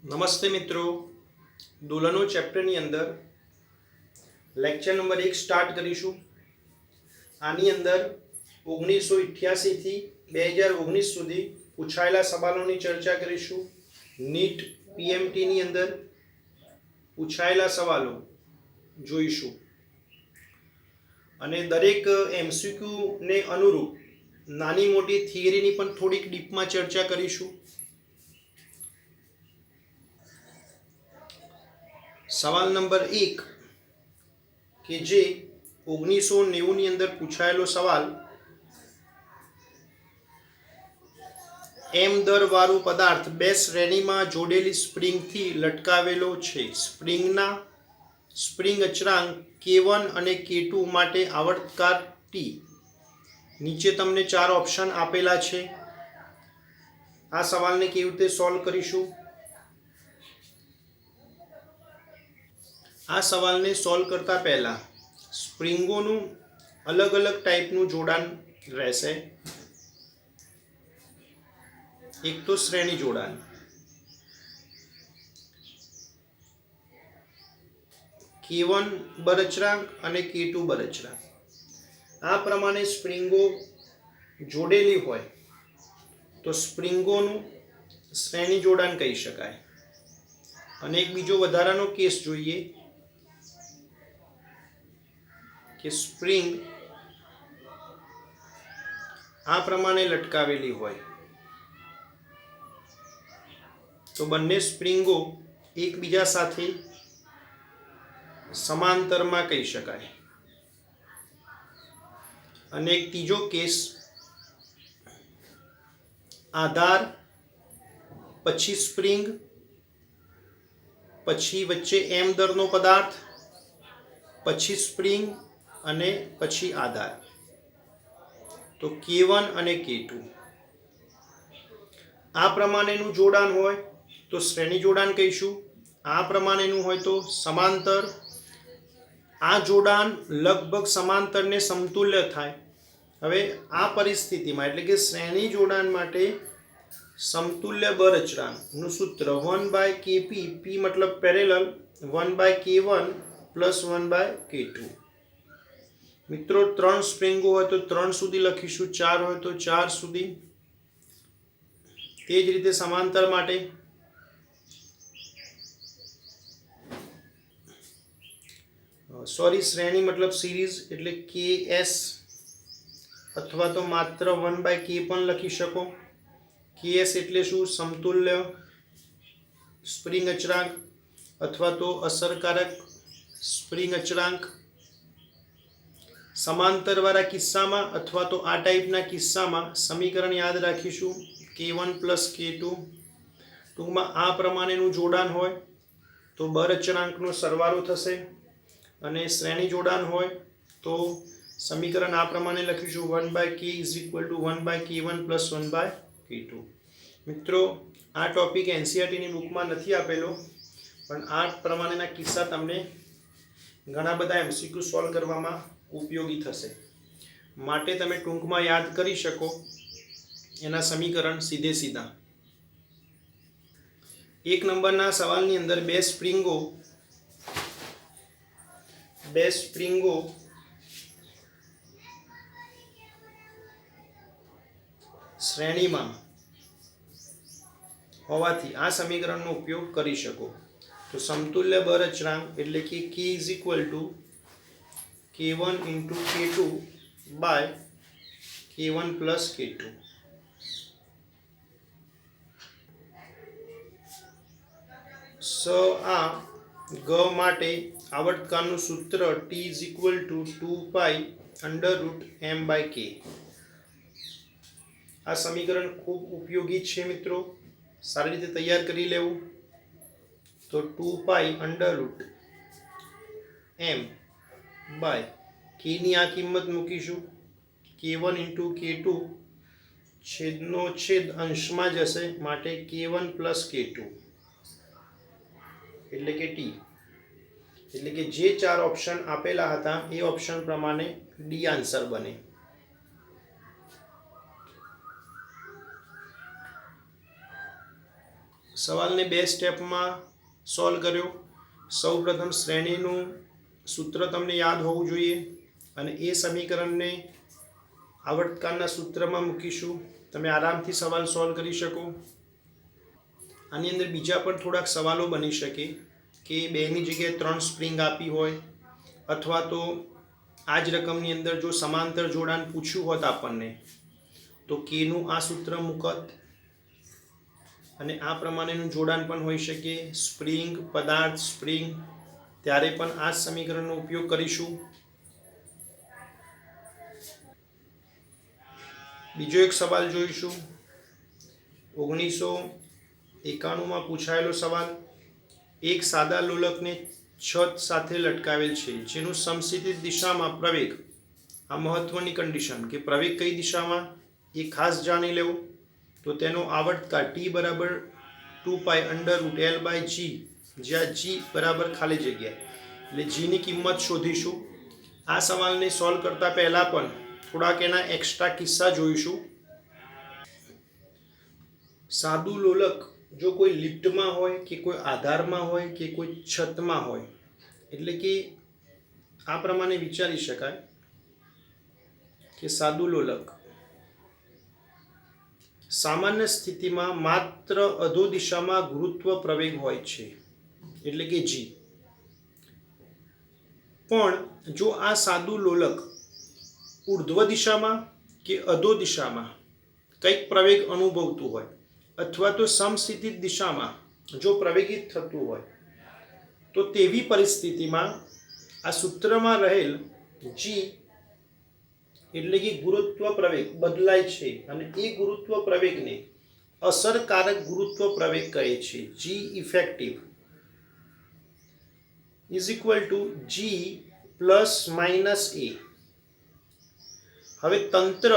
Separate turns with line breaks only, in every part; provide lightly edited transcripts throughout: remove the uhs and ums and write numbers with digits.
નમસ્તે મિત્રો, દુલનો ચેપ્ટરની અંદર લેક્ચર નંબર 1 સ્ટાર્ટ કરીશું. આની અંદર 1988 થી 2019 સુધી પૂછાયેલા સવાલોની ચર્ચા કરીશું. નીટ પીએમટી ની અંદર પૂછાયેલા સવાલો જોઈશું અને દરેક એમસીક્યુ ને અનુરૂપ નાની મોટી થિયરીની પણ થોડીક ડીપમાં ચર્ચા કરીશું. સવાલ નંબર 1 કે જે 1990 ની અંદર પૂછાયેલો સવાલ, એમ દર વાળું પદાર્થ બે શ્રેણીમાં જોડેલી સ્પ્રિંગથી લટકાવેલો છે. સ્પ્રિંગ અચળાંક K1 અને K2 માટે આવર્તકાર T. નીચે તમને 4 ઓપ્શન આપેલા છે. આ સવાલને કેવી રીતે સોલ્વ કરીશું? આ સવાલને સોલ્વ કરતા પહેલા સ્પ્રિંગોનું અલગ અલગ ટાઈપનું જોડાણ રહેશે. એક તો શ્રેણી જોડાણ, K1 બરઅચળાંક અને K2 બરઅચળાંક. આ પ્રમાણે સ્પ્રિંગો જોડેલી હોય તો સ્પ્રિંગોનું શ્રેણી જોડાણ કહી શકાય. અને એક બીજો વધારાનો કેસ જોઈએ કે સ્પ્રિંગ આ પ્રમાણે લટકાવેલી હોય તો બંને સ્પ્રિંગો એકબીજા સાથે સમાંતરમાં કહી શકાય. અને એક ત્રીજો કેસ, આધાર પછી સ્પ્રિંગ પછી વચ્ચે એમ દરનો પદાર્થ પછી સ્પ્રિંગ અને પછી આધાર, તો K1 અને K2. આ પ્રમાણેનું જોડાણ હોય તો શ્રેણી જોડાણ કહીશું. આ પ્રમાણેનું હોય તો સમાંતર. આ જોડાણ લગભગ સમાંતરને સમતુલ્ય થાય. હવે આ પરિસ્થિતિમાં એટલે કે શ્રેણી જોડાણ માટે સમતુલ્ય બરઅચળાંકનું સૂત્ર 1/Kp, P મતલબ પેરેલલ, 1/K1 પ્લસ 1/K2. મિત્રો 3 સ્પ્રિંગો હોય તો 3 સુધી લખીશું, 4 હોય તો 4 સુધી. તે જ રીતે સમાંતર માટે શ્રેણી મતલબ સિરીઝ એટલે KS, અથવા તો માત્ર 1/K પણ લખી શકો. KS એટલે શું? સમતુલ્ય સ્પ્રિંગ અચળાંક અથવા તો અસરકારક સ્પ્રિંગ અચળાંક. સમાંતર વાળા કિસ્સામાં અથવા તો આ ટાઈપના કિસ્સામાં સમીકરણ યાદ રાખીશું, K1 પ્લસ K2. ટૂંકમાં આ પ્રમાણેનું જોડાણ હોય તો બરઅચળાંકનો સરવાળો થશે, અને શ્રેણી જોડાણ હોય તો સમીકરણ આ પ્રમાણે લખીશું, 1/K is equal two 1/K1 plus 1/K2. મિત્રો આ ટોપિક એનસીઈઆરટીની બુકમાં નથી આપેલો, પણ આ પ્રમાણેના કિસ્સા તમને ઘણા બધા એમસીક્યુ સોલ્વ કરવામાં ઉપયોગી થશે. માટે તમે ટૂંકમાં યાદ કરી શકો એના સમીકરણ સીધા. 1 નંબરના સવાલની અંદર બે સ્પ્રિંગો શ્રેણીમાં હોવાથી આ સમીકરણનો ઉપયોગ કરી શકો. તો સમતુલ્ય બરઅચળાંક એટલે કે K is equal to K1 into K2 by K1 plus K2. આ ગ માટે આવર્તકારનું સૂત્ર T is equal two 2π√m/K. આ સમીકરણ ખૂબ ઉપયોગી છે મિત્રો, સારી રીતે તૈયાર કરી લેવું. તો 2π/m/K ની આ કિંમત મૂકીશું. K1 ઇન્ટુ K2 છેદનો છેદ અંશમાં જશે, માટે K1 પ્લસ K2 એટલે કે T. એટલે કે જે 4 ઓપ્શન આપેલા હતા એ ઓપ્શન પ્રમાણે ડી આન્સર બને. સવાલને બે સ્ટેપમાં સોલ્વ કર્યો. સૌપ્રથમ શ્રેણીનું સૂત્ર તમને યાદ હોવું જોઈએ અને એ સમીકરણને આવર્તકાળના સૂત્રમાં મૂકીશું. તમે આરામથી સવાલ સોલ્વ કરી શકો. આની અંદર બીજા પણ થોડાક સવાલો બની શકે કે 2ની જગ્યાએ 3 સ્પ્રિંગ આપી હોય, અથવા તો આ જ રકમની અંદર જો સમાંતર જોડાણ પૂછ્યું હોત આપણને તો કેનું આ સૂત્ર મૂકત, અને આ પ્રમાણેનું જોડાણ પણ હોઈ શકે સ્પ્રિંગ પદાર્થ સ્પ્રિંગ, ત્યારે પણ આ જ સમીકરણનો ઉપયોગ કરીશું. બીજો એક સવાલ જોઈશું. 1991માં પૂછાયેલો સવાલ. એક સાદા લોલકને છત સાથે લટકાવેલ છે જેનું સમસ્થિત દિશામાં પ્રવેગ, આ મહત્વની કન્ડિશન કે પ્રવેગ કઈ દિશામાં એ ખાસ જાણી લેવું. તો તેનો આવર્તકાળ t બરાબર 2π √L/g, જ્યાં g બરાબર ખાલી જગ્યા એટલે g ની કિંમત શોધીશું. આ સવાલને સોલ્વ કરતા પહેલા પણ થોડાક એના એક્સ્ટ્રા કિસ્સા જોઈશું. સાદું લોલક જો કોઈ લિફ્ટમાં હોય કે કોઈ આધારમાં હોય કે કોઈ છતમાં હોય, એટલે કે આ પ્રમાણે વિચારી શકાય કે સાદું લોલક સામાન્ય સ્થિતિમાં માત્ર અધો દિશામાં ગુરુત્વ પ્રવેગ હોય છે, એટલે કે g. પણ જો આ સાદું લોલક ઉર્ધ્વ દિશામાં કે અધો દિશામાં કંઈક પ્રવેગ અનુભવતું હોય, અથવા તો સમસ્થિત દિશામાં જો પ્રવેગિત થતું હોય, તો તેવી પરિસ્થિતિમાં આ સૂત્રમાં રહેલ g એટલે કે ગુરુત્વ પ્રવેગ બદલાય છે, અને એ ગુરુત્વ પ્રવેગને અસરકારક ગુરુત્વ પ્રવેગ કહે છે. g effective is equal two g plus minus a. હવે તંત્ર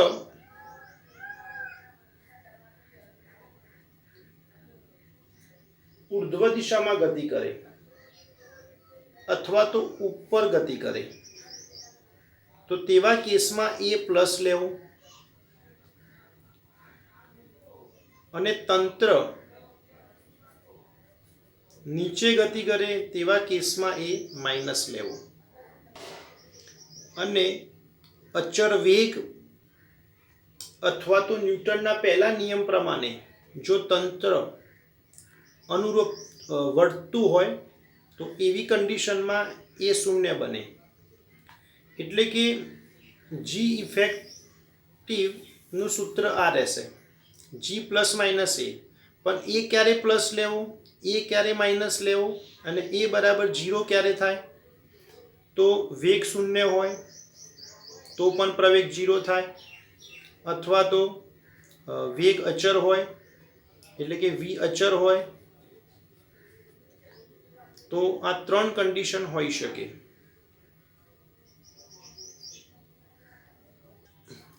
ઉર્ધ્વ દિશામાં ગતિ કરે અથવા તો ઉપર ગતિ કરે, તો તેવા કેસમાં a પ્લસ લેવું, અને તંત્ર નીચે ગતિ કરે તેવા કેસમાં a માઇનસ લેવું. અને અચળ વેગ અથવા તો ન્યૂટનના પહેલા નિયમ પ્રમાણે જો તંત્ર અનુરૂપ વર્તતું હોય તો એવી કન્ડિશનમાં એ શૂન્ય બને. એટલે કે g ઇફેક્ટિવનું સૂત્ર આ રહેશે, g પ્લસ માઇનસ a. પણ એ ક્યારે પ્લસ લેવો, એ ક્યારે માઇનસ લેવો, અને એ બરાબર 0 ક્યારે થાય? તો વેગ શૂન્ય હોય તો પણ પ્રવેગ 0 થાય, અથવા તો વેગ અચળ હોય એટલે કે v અચળ હોય, તો આ 3 કન્ડિશન હોઈ શકે.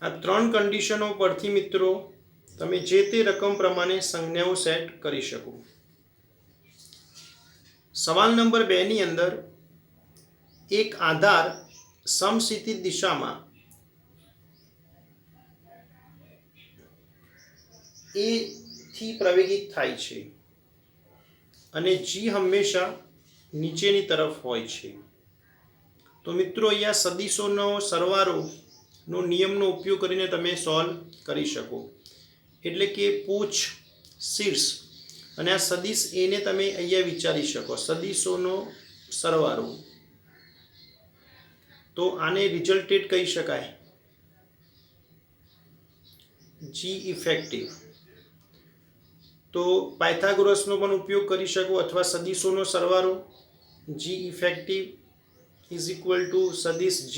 આ 3 કન્ડિશનો પરથી મિત્રો તમે જે તે રકમ પ્રમાણે સંજ્ઞાઓ સેટ કરી શકો. સવાલ નંબર 2 ની અંદર એક આધાર સમસ્થિત દિશામાં a થી પ્રવેગિત થાય છે અને g હંમેશા નીચેની તરફ હોય છે. તો મિત્રો અહીંયા સદિશોનો સરવાળોનો નિયમનો ઉપયોગ કરીને તમે સોલ્વ કરી શકો. એટલે કે પૂછ શીર્ષ અને આ સદિશ એને તમે અહીંયા વિચારી શકો, સદિશોનો સરવાળો. તો આને રિઝલ્ટેડ કહી શકાય g ઇફેક્ટિવ. તો પાયથાગોરસનો પણ ઉપયોગ કરી શકો, અથવા સદિશોનો સરવાળો g effective is equal two સદિશ g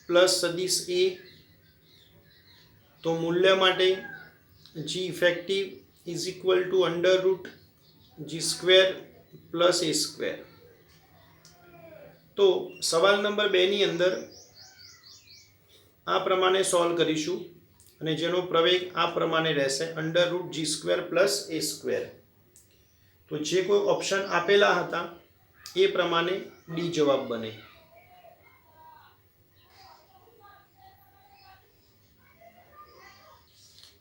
પ્લસ સદિશ a. તો મૂલ્ય માટે g effective is equal two √g² plus a². તો સવાલ નંબર 2 ની અંદર આ પ્રમાણે સોલ્વ કરીશું, અને જેનો પ્રવેગ આ પ્રમાણે રહેશે √g² પ્લસ a². તો જે કોઈ ઓપ્શન આપેલા હતા એ પ્રમાણે ડી જવાબ બને.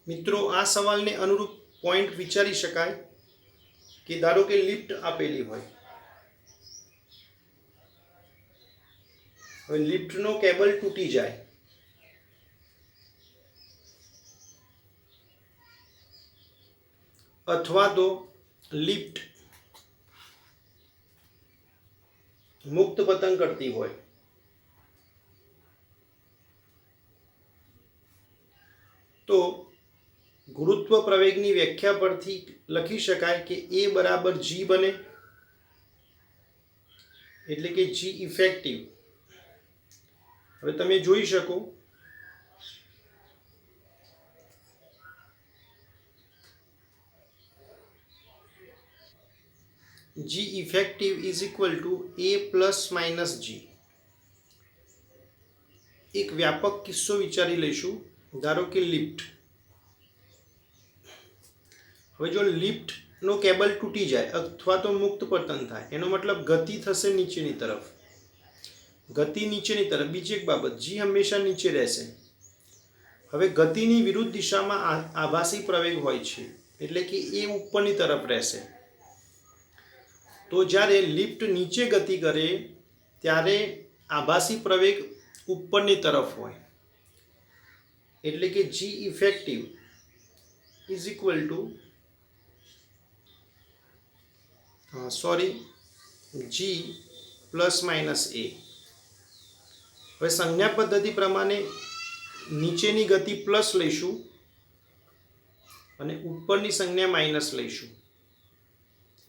મિત્રો આ સવાલને અનુરૂપ પોઈન્ટ વિચારી શકાય કે ધારો કે લિફ્ટ આપેલી હોય, હવે લિફ્ટનો કેબલ તૂટી જાય અથવા તો લિફ્ટ મુક્ત પતન કરતી હોય તો ગુરુત્વ પ્રવેગની વ્યાખ્યા પરથી લખી શકાય કે એ બરાબર જી બને, એટલે કે જી ઇફેક્ટિવ. હવે તમે જોઈ શકો G effective is equal to A plus minus G. એક વ્યાપક કિસ્સો વિચારી લઈશું. ધારો કે લિફ્ટ, હવે જો લિફ્ટનો કેબલ તૂટી જાય અથવા તો મુક્ત પતન થાય, એનો મતલબ ગતિ થશે નીચેની તરફ. ગતિ નીચેની તરફ. બીજી એક બાબત, જી હંમેશા નીચે રહેશે. હવે ગતિની વિરુદ્ધ દિશામાં આભાસી પ્રવેગ હોય છે, એટલે કે એ ઉપરની તરફ રહેશે. તો જ્યારે લિફ્ટ નીચે ગતિ કરે ત્યારે આભાસી પ્રવેગ ઉપરની તરફ હોય, એટલે કે g effective is equal to g plus minus a. હવે સંજ્ઞા પદ્ધતિ પ્રમાણે નીચેની ગતિ પ્લસ લઈશું અને ઉપરની સંજ્ઞા માઇનસ લઈશું,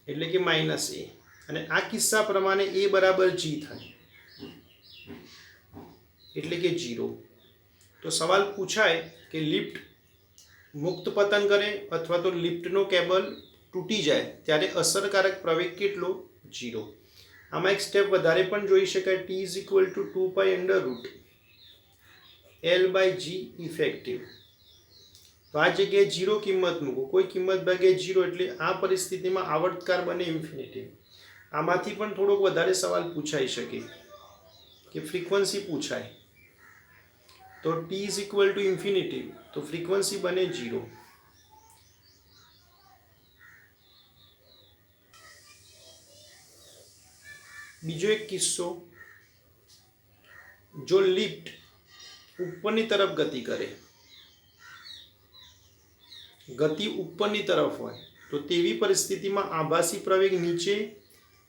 એટલે કે માઇનસ એ. અને આ કિસ્સા પ્રમાણે એ બરાબર જી થાય, એટલે કે 0. તો સવાલ પૂછાય કે લિફ્ટ મુક્ત પતન કરે અથવા તો લિફ્ટનો કેબલ તૂટી જાય ત્યારે અસરકારક પ્રવેગ કેટલો? 0. આમાં એક સ્ટેપ વધારે પણ જોઈ શકાય. T is equal to 2 under root L by g effective. તો આ જગ્યાએ 0 કિંમત મૂકો, કોઈ કિંમત ભાગે 0, એટલે આ પરિસ્થિતિમાં આવર્તકાર બને ઇન્ફિનિટી. આમાંથી પણ થોડોક વધારે સવાલ પૂછાઈ શકે કે ફ્રીક્વન્સી પૂછાય, તો T is equal two infinity, તો ફ્રીક્વન્સી બને 0. બીજો એક કિસ્સો, જો લિફ્ટ ઉપરની તરફ ગતિ કરે, ગતિ ઉપરની તરફ હોય, તો તેવી પરિસ્થિતિમાં આભાસી પ્રવેગ નીચે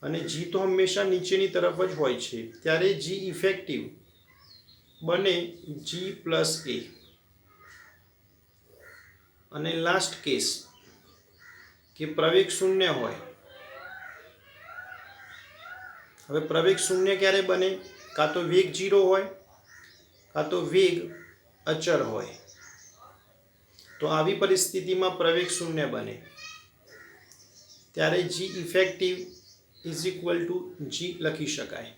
અને જી તો હંમેશા નીચેની તરફ જ હોય છે, ત્યારે જી ઇફેક્ટિવ બને જી પ્લસ એ. અને લાસ્ટ કેસ કે પ્રવેગ શૂન્ય હોય. હવે પ્રવેગ શૂન્ય ક્યારે બને? કાં તો વેગ 0 હોય કાં તો વેગ અચળ હોય. તો આવી પરિસ્થિતિમાં પ્રવેગ શૂન્ય બને ત્યારે જી ઇફેક્ટિવ ઇઝ ઇક્વલ ટુ જી લખી શકાય.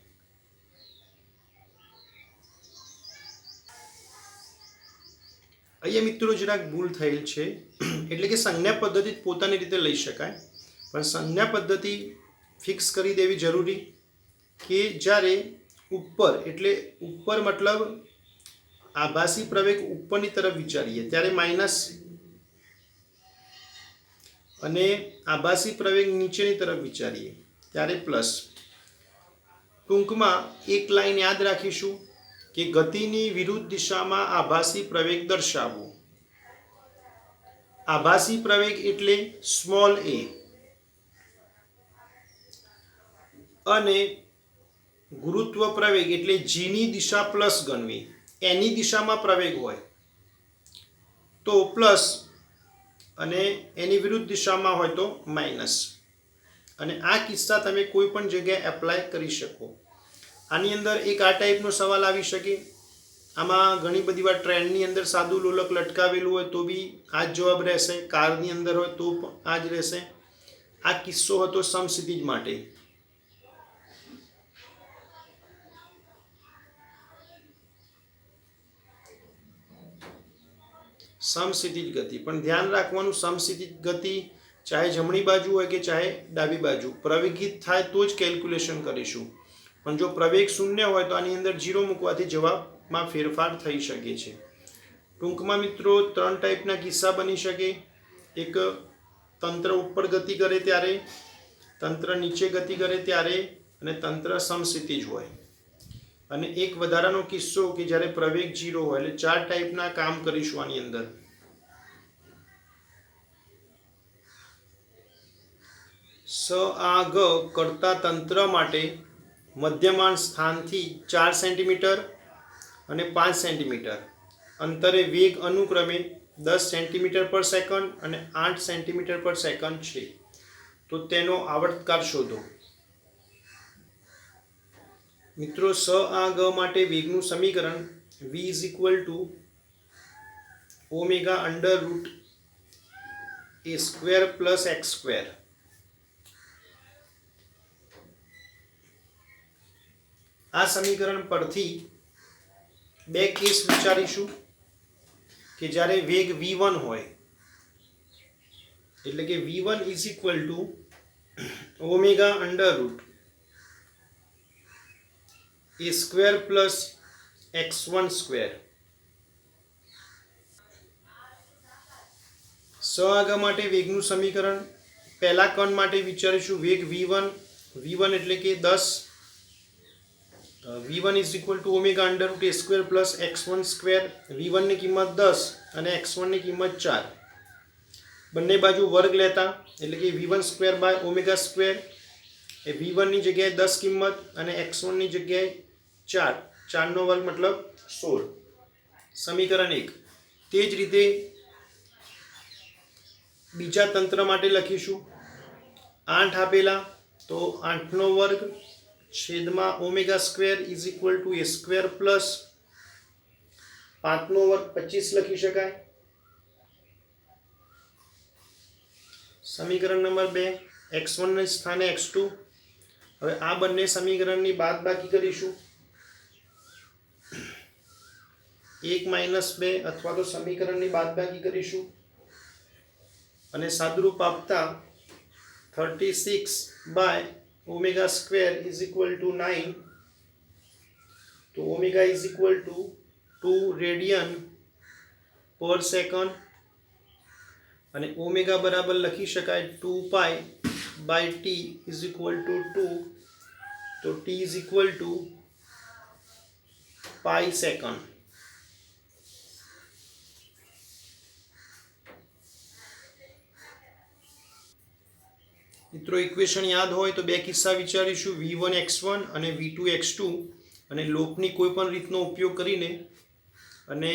અહીંયા મિત્રો જરાક ભૂલ થયેલ છે, એટલે કે સંજ્ઞા પદ્ધતિ પોતાની રીતે લઈ શકાય, પણ સંજ્ઞા પદ્ધતિ ફિક્સ કરી દેવી જરૂરી કે જ્યારે ઉપર, એટલે ઉપર મતલબ આભાસી પ્રવેગ ઉપરની તરફ વિચારીએ ત્યારે માઇનસ, અને આભાસી પ્રવેગ નીચેની તરફ વિચારીએ ત્યારે પ્લસ. ટૂંકમાં એક લાઈન યાદ રાખીશું કે ગતિની વિરુદ્ધ દિશામાં આભાસી પ્રવેગ દર્શાવવો. આભાસી પ્રવેગ એટલે સ્મોલ એ, અને ગુરુત્વ પ્રવેગ એટલે જીની દિશા પ્લસ ગણવી. એની દિશામાં પ્રવેગ હોય તો પ્લસ, અને એની વિરુદ્ધ દિશામાં હોય તો માઇનસ. અને આ કિસ્સા તમે કોઈ પણ જગ્યાએ એપ્લાય કરી શકો. આની અંદર એક આ ટાઈપનો સવાલ આવી શકે. આમાં ઘણી બધી વાર ટ્રેનની અંદર સાદું લોલક લટકાવેલું હોય તો બી આ જ જવાબ રહેશે, કારની અંદર હોય તો પણ આ જ રહેશે. આ કિસ્સો હતો સમસ્થિતિજ માટે. સમસ્થિતિજ ગતિ, પણ ધ્યાન રાખવાનું, સમસ્થિતિજ ગતિ ચાહે જમણી બાજુ હોય કે ચાહે ડાબી બાજુ પ્રવેગિત થાય તો જ કેલ્ક્યુલેશન કરીશું. પણ જો પ્રવેગ શૂન્ય હોય તો આની અંદર 0 મૂકવાથી જવાબમાં ફેરફાર થઈ શકે છે. ટૂંકમાં મિત્રો 3 ટાઈપના કિસ્સા બની શકે. એક તંત્ર ઉપર ગતિ કરે ત્યારે, તંત્ર નીચે ગતિ કરે ત્યારે અને તંત્ર સમસ્થિતિજ હોય. અને એક વધારાનો કિસ્સો કે જ્યારે પ્રવેગ 0 હોય, એટલે 4 ટાઈપના કામ કરીશું આની અંદર. સ આ ગ કરતા તંત્ર માટે મધ્યમાન સ્થાનથી 4 સેન્ટીમીટર અને 5 સેન્ટીમીટર અંતરે વેગ અનુક્રમે 10 સેન્ટીમીટર પર સેકન્ડ અને 8 સેન્ટીમીટર પર સેકન્ડ છે. તો તેનો આવર્તકાળ શોધો. મિત્રો, સ આ ગ માટે વેગનું સમીકરણ v is equal to omega under root a square plus x square. આ સમીકરણ પરથી બે કેસ વિચારીશું કે જ્યારે વેગ v1 હોય, એટલે કે v1 is equal to omega under root a square plus x1 square. સહઆગા માટે વેગનું સમીકરણ પહેલા કણ માટે વિચારીશું. વેગ v1 એટલે કે 10, v1 is equal to omega under root a square plus x1 square. v1 ની કિંમત 10 અને x1 ની કિંમત 4. બંને બાજુ વર્ગ લેતા એટલે કે v1 square by omega square એ v1 ની જગ્યાએ 10 કિંમત અને x1 ની જગ્યાએ 4. 4 નો વર્ગ મતલબ 16. સમીકરણ 1. તે જ રીતે બીજા તંત્ર માટે લખીશું. 8 આપેલા તો 8 નો વર્ગ છેદમાં omega square is equal to a square plus 5 નો વર્ગ 25 લખી શકાય. સમીકરણ નંબર 2. x1 ને સ્થાને x2. હવે આ બંને સમીકરણની બાદબાકી કરીશું. 1 - 2 અથવા તો સમીકરણની બાદબાકી કરીશું અને સાદુરૂપ આપતા 36 by omega square is equal to 9. તો omega is equal to 2 radian per second અને ઓમેગા બરાબર લખી શકાય 2 pi by T is equal to 2. તો T is equal to pi second. મિત્રો, ઇક્વેશન યાદ હોય તો બે કિસ્સા વિચારીશું. v1 x1 અને v2 x2 અને લોપની કોઈ પણ રીતનો ઉપયોગ કરીને અને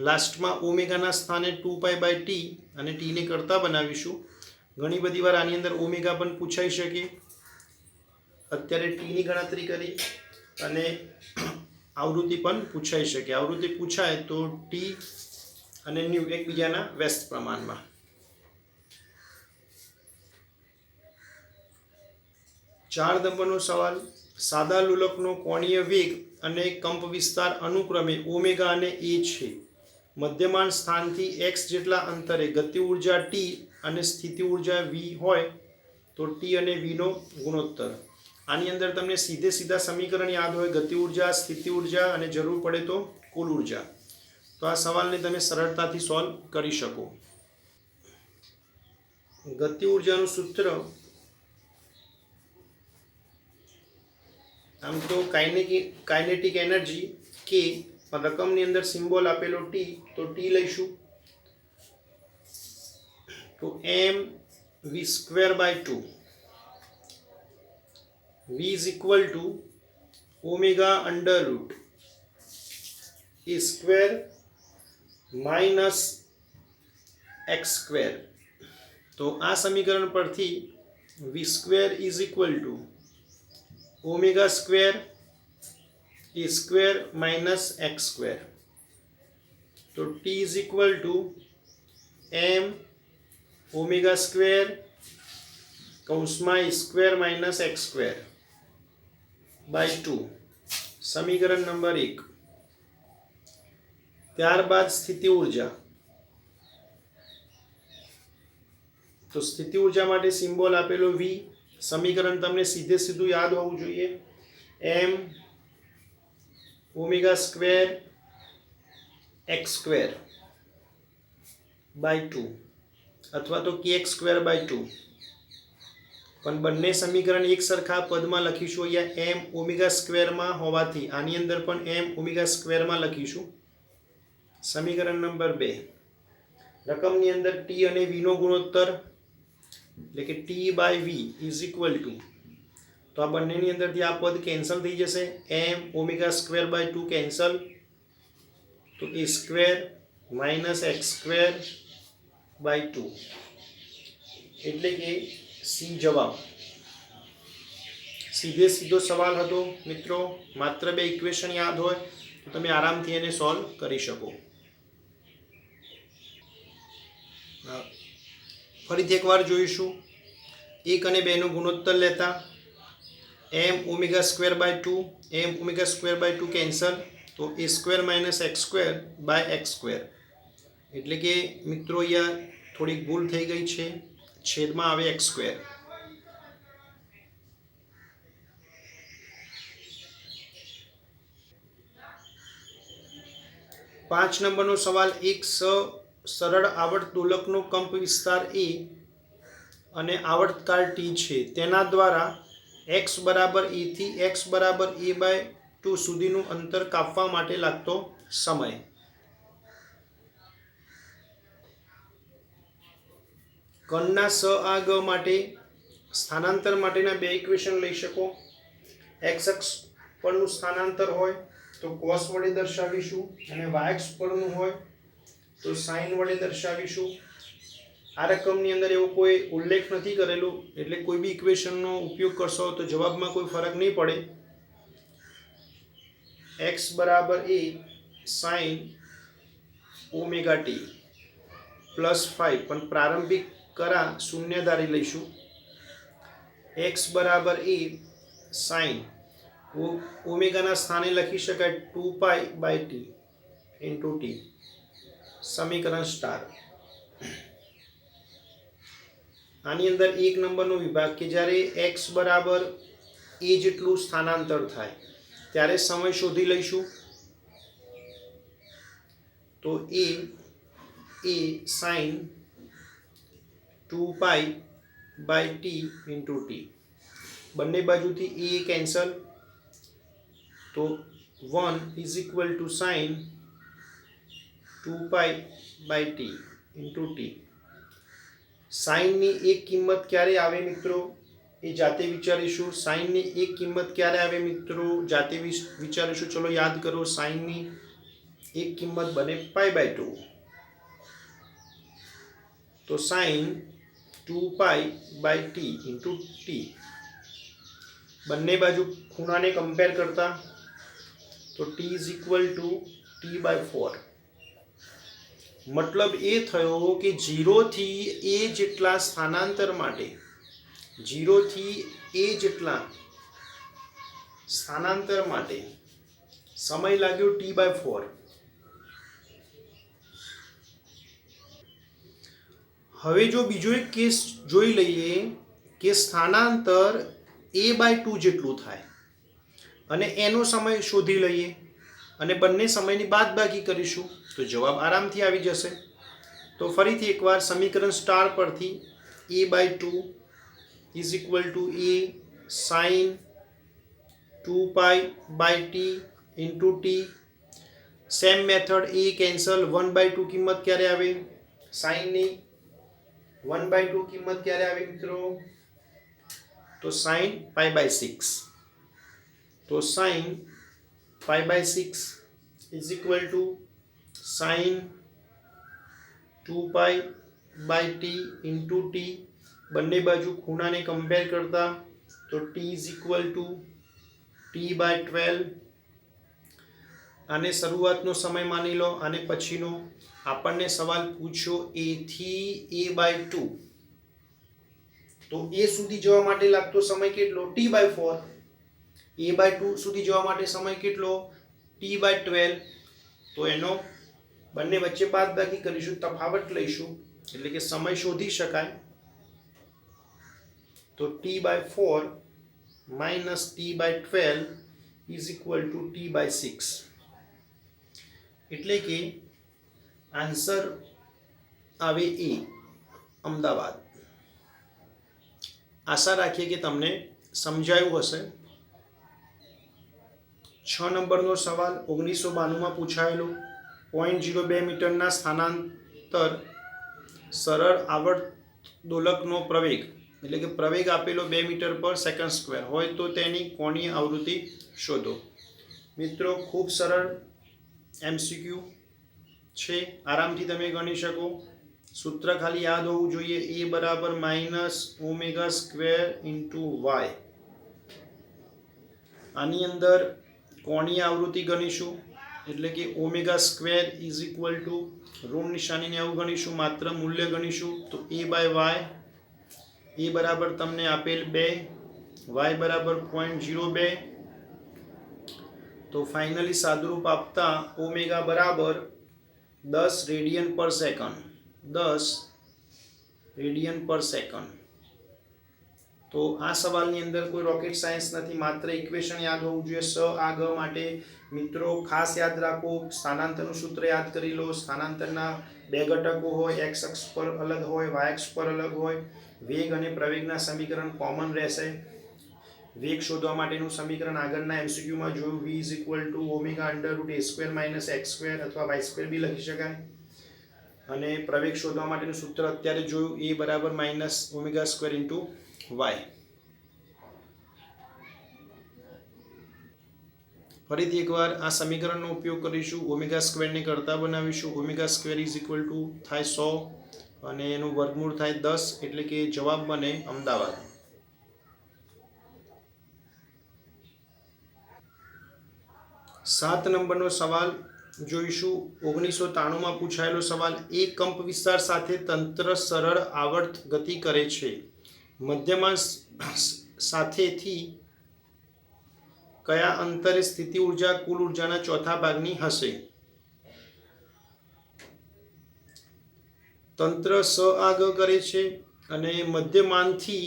લાસ્ટમાં ઓમેગાના સ્થાને 2 પાઈ બાય ટી અને ટીને કરતા બનાવીશું. ઘણી બધી વાર આની અંદર ઓમેગા પણ પૂછાઈ શકે. અત્યારે ટીની ગણતરી કરી અને આવૃત્તિ પણ પૂછાઈ શકે. આવૃત્તિ પૂછાય તો ટી અને ન્યુ એકબીજાના વ્યસ્ત પ્રમાણમાં. ચાર નંબરનો સવાલ. સાદા લોલકનો કોણીય વેગ અને કંપ વિસ્તાર અનુક્રમે ઓમેગા અને એ છે. મધ્યમાન સ્થાનથી x જેટલા અંતરે ગતિ ઉર્જા t અને સ્થિતિ ઉર્જા v હોય તો t અને v નો ગુણોત્તર. આની અંદર તમને સીધા સમીકરણ યાદ હોય, ગતિ ઉર્જા, સ્થિતિ ઉર્જા અને જરૂર પડે તો કુલ ઉર્જા. તો આ સવાલને તમે સરળતાથી સોલ્વ કરી શકો. ગતિ ઉર્જાનું સૂત્ર આમ તો કાઇનેટિક એનર્જી કે રકમની અંદર સિમ્બોલ આપેલો ટી, તો ટી લઈશું. તો m v square by 2. v is equal to omega under root a square minus x square. તો આ સમીકરણ પરથી v square is equal to omega square A square minus x square. તો T is equal to m omega square કૌંસમાં square minus x square by 2. સમીકરણ number 1. ત્યારબાદ સ્થિતિ ઉર્જા. તો સ્થિતિ ઉર્જા માટે સિમ્બોલ આપેલો v. સમીકરણ તમને સીધું યાદ હોવું જોઈએ. m omega square x square by 2. अथवा तो kx²/2 पण બંને સમીકરણ એક સરખા પદમાં લખીશું અહીંયા m⍵² માં હોવાથી આની અંદર પણ m⍵² માં લખીશું। સમીકરણ નંબર 2 રકમની અંદર t અને v નો ગુણોત્તર એટલે કે t/v = તો આ બંનેની અંદરથી આ પદ કેન્સલ થઈ જશે m⍵²/2 કેન્સલ તો a² - x²/2 એટલે કે સી જવાબ। સીધે સીધો સવાલ હતો મિત્રો, માત્ર બે ઇક્વેશન યાદ હોય તો તમે આરામથી એને સોલ્વ કરી શકો। ફરીથી એકવાર જોઈશું। 1 અને 2 નો ગુણોત્તર લેતા m⍵²/2 m⍵²/2 કેન્સલ તો a² - x²/x² એટલે કે મિત્રો અહીંયા થોડીક ભૂલ થઈ ગઈ છે, છેદમાં આવે x²। 5 નંબરનો સવાલ, એક સરળ આવર્ત દોલકનો કંપ વિસ્તાર a અને આવર્તકાળ t છે, તેના દ્વારા x બરાબર a થી x બરાબર a/2 સુધીનું અંતર કાપવા માટે લાગતો સમય। કણના સ આ ગ માટે સ્થાનાંતર માટેના બે ઇક્વેશન લઈ શકો। x અક્ષ પરનું સ્થાનાંતર હોય તો cos વડે દર્શાવીશું અને y અક્ષ પરનું હોય તો sin વડે દર્શાવીશું। આ રકમની અંદર એવો કોઈ ઉલ્લેખ નથી કરેલો એટલે કોઈ બી ઇક્વેશનનો ઉપયોગ કરશો તો જવાબમાં કોઈ ફરક નહીં પડે। x બરાબર a sin ωt +5 પણ પ્રારંભિક કરા શૂન્ય ધારી લઈશું। x બરાબર a sin ઓમેગાના સ્થાને લખી શકાય 2π/t * t સમીકરણ સ્ટાર। આની અંદર 1 નંબરનો વિભાગ કે જ્યારે x બરાબર a જેટલું સ્થાનાંતર થાય ત્યારે સમય શોધી લઈશું। તો a sin 2π/t * t બંને બાજુથી a કેન્સલ તો 1 = sin 2π/t * t। sin ની એક કિંમત ક્યારે આવે મિત્રો એ જાતે વિચારીશું। sin ની એક કિંમત ક્યારે આવે મિત્રો જાતે વિચારીશું। ચલો યાદ કરો, sin ની એક કિંમત બને π/2 તો sin 2π/t * t। બંને બાજુ ખૂણાને કમ્પેર કરતા તો t = t/4 મતલબ એ થયો કે 0 થી a જેટલા સ્થાનાંતર માટે 0 થી a જેટલા સ્થાનાંતર માટે સમય લાગ્યો t/4। હવે જો બીજો એક કેસ જોઈ લઈએ કે સ્થાનાંતર a/2 જેટલું થાય અને એનો સમય શોધી લઈએ અને બંને સમયની બાદબાકી કરીશું તો જવાબ આરામથી આવી જશે। તો ફરીથી એકવાર સમીકરણ સ્ટાર પરથી a/2 = a sin 2π/t * t। Same method a cancel 1/2 કિંમત ક્યારે આવે sin ની 1/2 કિંમત ક્યારે આવે મિત્રો તો sin π/6 તો sin π/6 = sin 2π/t * t બંને બાજુ ખૂણાને કમ્પેર કરતા તો t = t/12 આને શરૂઆતનો સમય માની લો અને પછીનો આપણને સવાલ પૂછ્યો a થી a/2 તો a સુધી જવા માટે લાગતો સમય કેટલો t/4 a/2 સુધી જવા માટે સમય કેટલો t/12 તો એનો બંને વચ્ચે બાદબાકી કરીશું, તફાવત લઈશું એટલે કે સમય શોધી શકાય તો t/4 - t/12 = t/6 એટલે કે આન્સર આવે a અમદાવાદ. આશા રાખીએ કે તમને સમજાયું હશે. 6 નંબરનો સવાલ 1992માં પૂછાયેલો. 0.02 મીટરના સ્થાનાંતર સરળ આવર્ત દોલકનો પ્રવેગ એટલે કે પ્રવેગ આપેલો 2 મીટર પર સેકન્ડ સ્ક્વેર હોય તો તેની કોણીય આવૃત્તિ શોધો. મિત્રો ખૂબ સરળ MCQ છે, આરામથી તમે ગણી શકો. સૂત્ર ખાલી યાદ હોવું જોઈએ, A બરાબર -ઓમેગા સ્ક્વેર ઇન્ટુ વાય. આની અંદર કોણીય આવૃત્તિ ગણીશું એટલે કે omega square is equal two ઋણ નિશાનીને આવું ગણીશું, માત્ર મૂલ્ય ગણીશું તો A/y. A બરાબર તમને આપેલ 2, y બરાબર 0.02. તો ફાઇનલી સાદુરૂપ આપતા ઓમેગા બરાબર 10 radian per second. 10 radian per second. તો આ સવાલની અંદર કોઈ રોકેટ સાયન્સ નથી, માત્ર ઇક્વેશન યાદ હોવું જોઈએ. સ આ ગ માટે મિત્રો ખાસ યાદ રાખો, સ્થાનાંતરનું સૂત્ર યાદ કરી લો. સ્થાનાંતરના 2 ઘટકો હોય, x અક્ષ પર અલગ હોય, y અક્ષ પર અલગ હોય. વેગ અને પ્રવેગના સમીકરણ કોમન રહેશે. વેગ શોધવા માટેનું સમીકરણ આગળના MCQમાં જોયું, v = ω√a² - x² અથવા y² બી લખી શકાય. અને પ્રવેગ શોધવા માટેનું સૂત્ર અત્યારે જોયું, A બરાબર -ω² * y. ફરીથી એકવાર આ સમીકરણનો ઉપયોગ કરીશું, ω² ને કરતા બનાવીશું. ω² થાય 100 અને એનું વર્ગમૂળ થાય 10 એટલે કે જવાબ બને અમદાવાદ. 7 નંબરનો સવાલ જોઈશું. 1993માં પૂછાયેલો સવાલ. એક કંપ વિસ્તાર સાથે તંત્ર સરળ આવર્ત ગતિ કરે છે. મધ્યમાન સાથેથી કયા અંતરે સ્થિતિ ઉર્જા કુલ ઉર્જાના ચોથા ભાગની હશે? તંત્ર સ આગ કરે છે અને મધ્યમાનથી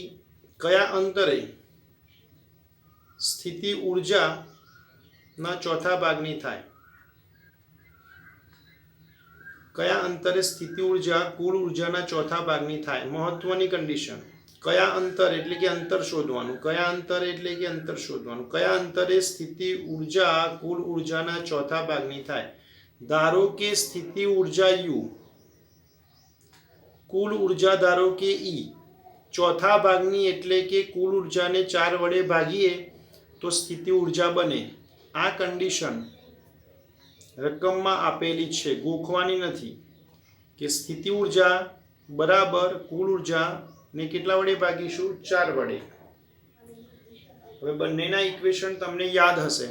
કયા અંતરે સ્થિતિ ઉર્જાના ચોથા ભાગની થાય? કયા અંતરે સ્થિતિ ઉર્જા કુલ ઉર્જાના ચોથા ભાગની થાય? મહત્વની કન્ડિશન. કયા અંતર એટલે કે અંતર શોધવાનું. કયા અંતરે એટલે કે અંતર શોધવાનું. કયા અંતરે સ્થિતિ ઉર્જા કુલ ઉર્જાના ચોથા ભાગની થાય? ધારો કે સ્થિતિ ઉર્જા U, કુલ ઉર્જા ધારો કે E. ચોથા ભાગની એટલે કે કુલ ઉર્જાને 4 વડે ભાગીએ તો સ્થિતિ ઉર્જા બને. આ કન્ડિશન રકમમાં આપેલી છે, ગોખવાની નથી, કે સ્થિતિ ઉર્જા બરાબર કુલ ઉર્જા ને કેટલા વડે ભાગીશું? 4 વડે. હવે બંનેના ઇક્વેશન તમને યાદ હશે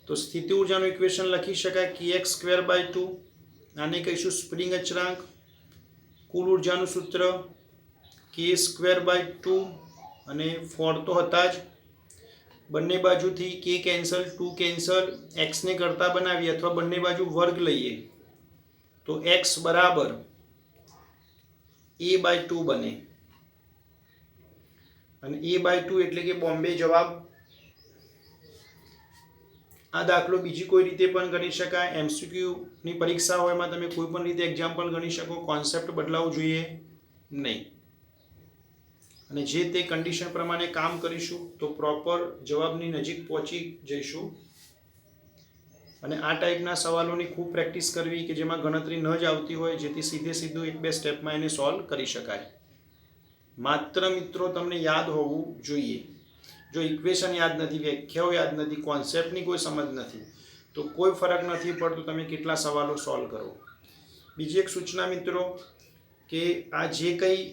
તો સ્થિતિ ઉર્જાનું ઇક્વેશન લખી શકાય kx²/2. આને કહીશું સ્પ્રિંગ અચળાંક. કુલ ઉર્જાનું સૂત્ર k²/2 અને 4 તો હતા જ. બંને બાજુથી k કેન્સલ, 2 કેન્સલ, x ને કરતા બનાવીએ અથવા બંને બાજુ વર્ગ લઈએ તો x બરાબર a/2 બને. અને a/2 એટલે કે બોમ્બે જવાબ. આ દાખલો બીજી કોઈ રીતે પણ ગણી શકાય. MCQ ની પરીક્ષા હોય એમાં તમે કોઈ પણ રીતે એક્ઝામ્પલ ગણી શકો. કોન્સેપ્ટ બદલાવવો જોઈએ નહીં. અને જે તે કન્ડિશન પ્રમાણે કામ કરીશું તો પ્રોપર જવાબની નજીક પહોંચી જઈશું. અને આ ટાઈપના સવાલોની ખૂબ પ્રેક્ટિસ કરવી કે જેમાં ગણતરી ન જ આવતી હોય, જેથી સીધું 1-2 સ્ટેપમાં એને સોલ્વ કરી શકાય. માત્ર મિત્રો તમને યાદ હોવું જોઈએ. જો ઇક્વેશન યાદ નથી, વ્યાખ્યાઓ યાદ નથી, કોન્સેપ્ટની કોઈ સમજ નથી તો કોઈ ફરક નથી પડતો તમે કેટલા સવાલો સોલ્વ કરો. બીજી એક સૂચના મિત્રો કે આ જે કંઈ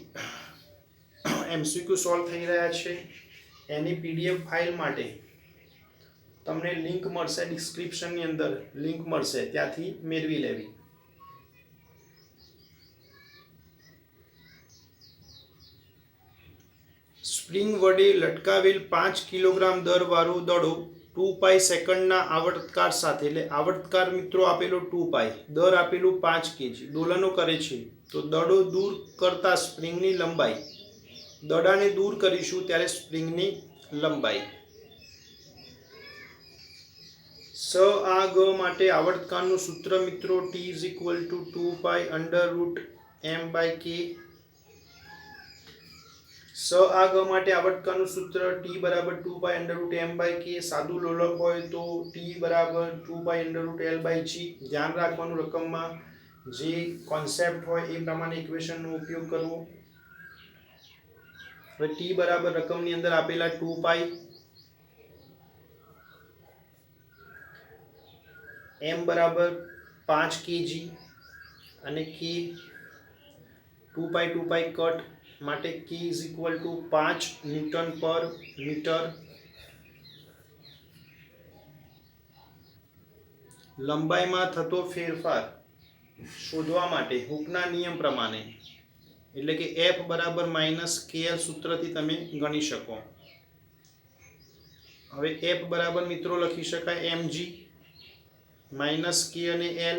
MCQ સોલ્વ થઈ રહ્યા છે એની PDF ફાઇલ માટે તમને લિંક મળશે, ડિસ્ક્રિપ્શનની અંદર લિંક મળશે, ત્યાંથી મેળવી લેવી. સ્પ્રિંગ વડે લટકાવેલ 5 કિલોગ્રામ દરવાળો દડો 2π સેકન્ડના આવર્તકાળ સાથે, એટલે આવર્તકાળ મિત્રો આપેલો 2π, દર આપેલું 5 kg, દોલનો કરે છે. તો દડો દૂર કરતા સ્પ્રિંગની લંબાઈ, દડાને દૂર કરીશું ત્યારે સ્પ્રિંગની લંબાઈ. સ આ ગ માટે આવર્તકાળનું સૂત્ર મિત્રો T = 2π √m/k સ આ ગ માટે આવર્તકાનું સૂત્ર t બરાબર 2π√m/k, સાદું લોલક હોય તો t બરાબર 2π√l/g. ધ્યાન રાખવાનું રકમમાં જે કોન્સેપ્ટ હોય એ પ્રમાણે ઇક્વેશનનો ઉપયોગ કરવો. હવે t બરાબર રકમની અંદર આપેલા 2π, m બરાબર 5 kg અને k 2π કટ માટે k = 5 ન્યૂટન પર મીટર. લંબાઈમાં થતો ફેરફાર શોધવા માટે હુકના નિયમ પ્રમાણે એટલે કે F બરાબર -KL સૂત્રથી તમે ગણી શકો. હવે F બરાબર મિત્રો લખી શકાય mg -k અને l.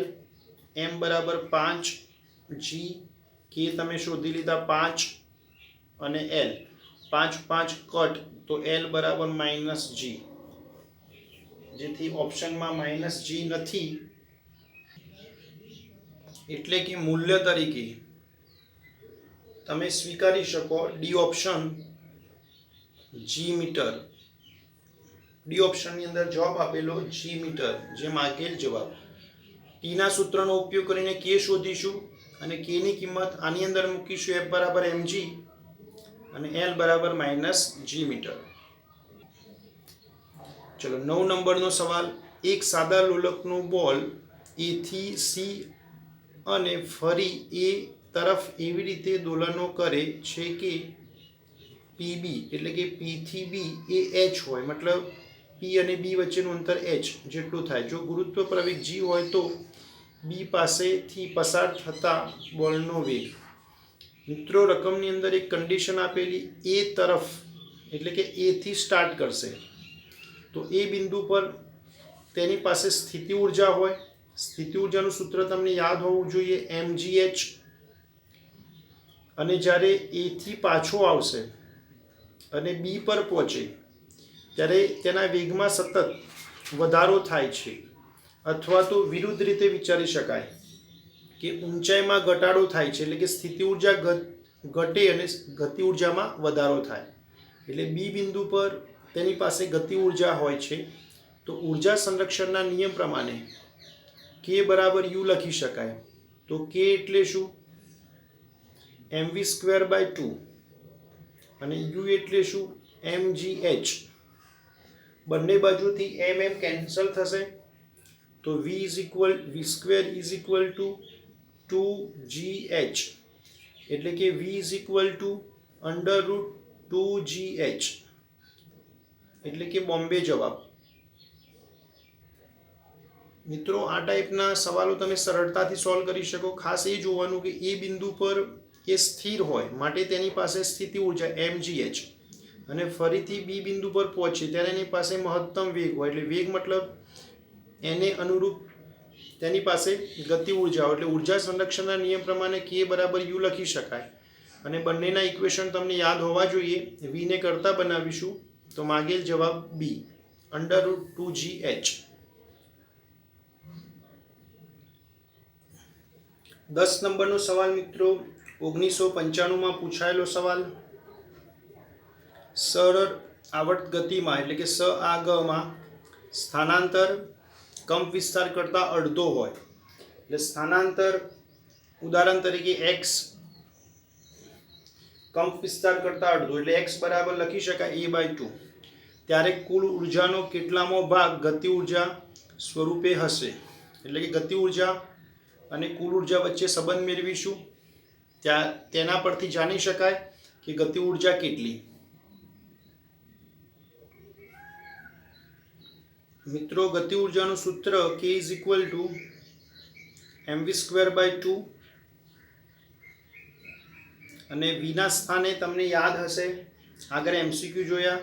m બરાબર 5 g, k તમે શોધી લીધા 5 અને l 5 5 કટ તો l બરાબર -g, જેથી ઓપ્શનમાં -g નથી એટલે કે મૂલ્ય તરીકે તમે સ્વીકારી શકો D option g metre. D ઓપ્શનની અંદર જવાબ આપેલો g મીટર, જે માગેલ જવાબ. ટીના સૂત્રનો ઉપયોગ કરીને k શોધીશું અને k ની કિંમત આની અંદર મૂકીશું. f બરાબર mg અને l બરાબર -g મીટર. ચલો 9 નંબરનો સવાલ. એક સાદા લોલકનો બોલ a થી c અને ફરી a તરફ એવી રીતે દોલનો કરે છે કે pb એટલે કે p થી b એ h હોય, મતલબ p અને b વચ્ચેનું અંતર h જેટલું થાય. જો ગુરુત્વ પ્રવેગ g હોય તો b પાસેથી પસાર થતા બોલનો વેગ. મિત્રો રકમની અંદર એક કન્ડિશન આપેલી, a તરફ એટલે કે a થી સ્ટાર્ટ કરશે તો એ બિંદુ પર તેની પાસે સ્થિતિ ઉર્જા હોય. સ્થિતિ ઉર્જાનું સૂત્ર તમને યાદ હોવું જોઈએ mgh. અને જ્યારે a થી પાછો આવશે અને b પર પહોંચે ત્યારે તેના વેગમાં સતત વધારો થાય છે, અથવા તો વિરુદ્ધ રીતે વિચારી શકાય કે ઊંચાઈમાં ઘટાડો થાય છે, એટલે કે સ્થિતિ ઉર્જા ઘટે અને ગતિ ઉર્જામાં વધારો થાય. એટલે બી બિંદુ પર તેની પાસે ગતિ ઉર્જા હોય છે. તો ઉર્જા સંરક્ષણના નિયમ પ્રમાણે k બરાબર u લખી શકાય. તો k એટલે શું? mv²/2 અને u એટલે શું? mgh. બંને બાજુથી mm કેન્સલ થશે તો v² = 2gh, એટલે કે v √2gh, એટલે કે બોમ્બે જવાબ. મિત્રો આ ટાઈપના સવાલો તમે સરળતાથી સોલ્વ કરી શકો. ખાસ એ જોવાનું કે એ બિંદુ પર એ સ્થિર હોય માટે તેની પાસે સ્થિતિ ઉર્જા mgh, અને ફરીથી બી બિંદુ પર પહોંચે ત્યારે એની પાસે મહત્તમ વેગ હોય. એટલે વેગ મતલબ એને અનુરૂપ તેની પાસે ગતિ ઉર્જા હોય. એટલે ઉર્જા સંરક્ષણના નિયમ પ્રમાણે k બરાબર u લખી શકાય. અને બંનેના ઇક્વેશન તમને યાદ હોવા જોઈએ. v ને કરતા બનાવીશું તો માગેલ જવાબ b √2gh. 10 નંબરનો સવાલ મિત્રો 1995માં પૂછાયેલો સવાલ. સરળ આવર્ત ગતિમાં એટલે કે સ આ ગ માં સ્થાનાંતર કંપ વિસ્તાર કરતાં અડધો હોય. એટલે સ્થાનાંતર ઉદાહરણ તરીકે x કંપ વિસ્તાર કરતાં અડધો એટલે x બરાબર લખી શકાય a/2. ત્યારે કુલ ઉર્જાનો કેટલામો ભાગ ગતિ ઉર્જા સ્વરૂપે હશે. એટલે કે ગતિ ઉર્જા અને કુલ ઉર્જા વચ્ચે સંબંધ મેળવીશું. તેના પરથી જાણી શકાય કે ગતિ ઉર્જા કેટલી. મિત્રો ગતિ ઉર્જાનું સૂત્ર k = mv²/2 અને v ના સ્થાને તમને યાદ હશે આગળ MCQ જોયા,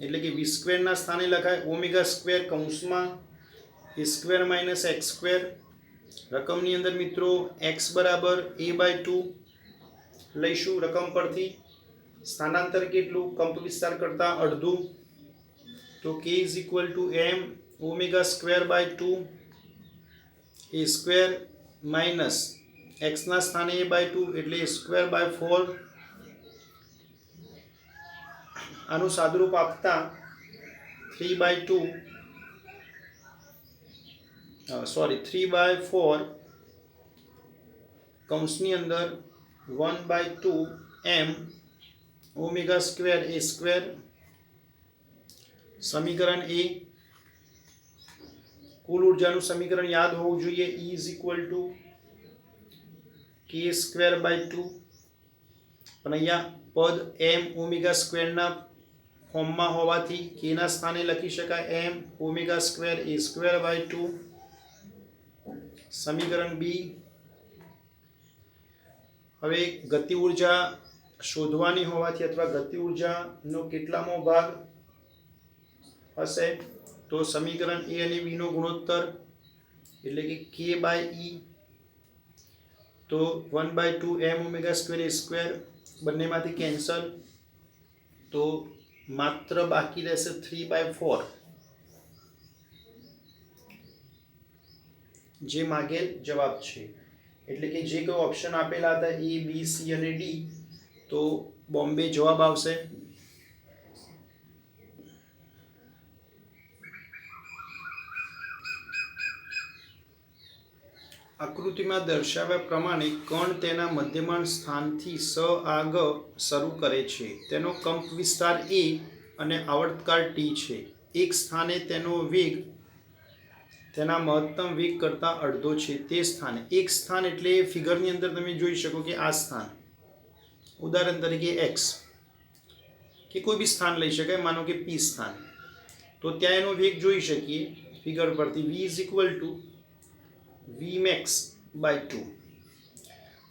એટલે કે v² ના સ્થાને લખાય ω² કૌંસમાં a² - x². રકમની અંદર મિત્રો x બરાબર a/2 લઈશું રકમ પરથી. સ્થાનાંતર કેટલું? કંપ વિસ્તાર કરતાં અડધું. તો k = m ω²/2 a² - x ના સ્થાને a/2 એટલે a²/4 આનું સાદુરૂપ આપતા 3/4 કૌંસની અંદર 1/2 m ઓમેગા સ્ક્વેર એ સ્ક્વેર સમીકરણ એ કુલ ઉર્જાનું સમીકરણ યાદ હોવું જોઈએ E is equal to k square by 2 પણ અહીંયા પદ m ઓમેગા સ્ક્વેરના ફોર્મમાં હોવાથી k ના સ્થાને લખી શકાય m omega square A square by 2 સમીકરણ બી હવે ગતિ ઉર્જા શોધવાની હોવાથી અથવા ગતિ ઉર્જાનો કેટલામો ભાગ હશે તો સમીકરણ એ અને બી નો ગુણોત્તર એટલે કે k બાય e તો 1/2 m ઓમેગા સ્ક્વેર એ સ્ક્વેર બંનેમાંથી કેન્સલ તો માત્ર બાકી રહેશે 3/4 જે માગેલ જવાબ છે એટલે કે જે કોઈ ઓપ્શન આપેલા હતા એ બી સી અને ડી તો બોમ્બે જવાબ આવશે આકૃતિમાં દર્શાવ્યા પ્રમાણે કણ તેના મધ્યમાન સ્થાનથી સ આગ શરૂ કરે છે તેનો કંપ વિસ્તાર એ અને આવર્તકાળ ટી છે એક સ્થાને તેનો વેગ તેના મહત્તમ વેગ કરતાં અડધો છે તે સ્થાને એક સ્થાન એટલે ફિગરની અંદર તમે જોઈ શકો કે આ સ્થાન ઉદાહરણ તરીકે x કે કોઈ બી સ્થાન લઈ શકાય માનો કે p સ્થાન તો ત્યાં એનો વેગ જોઈ શકીએ ફિગર પરથી v is equal to vmax by 2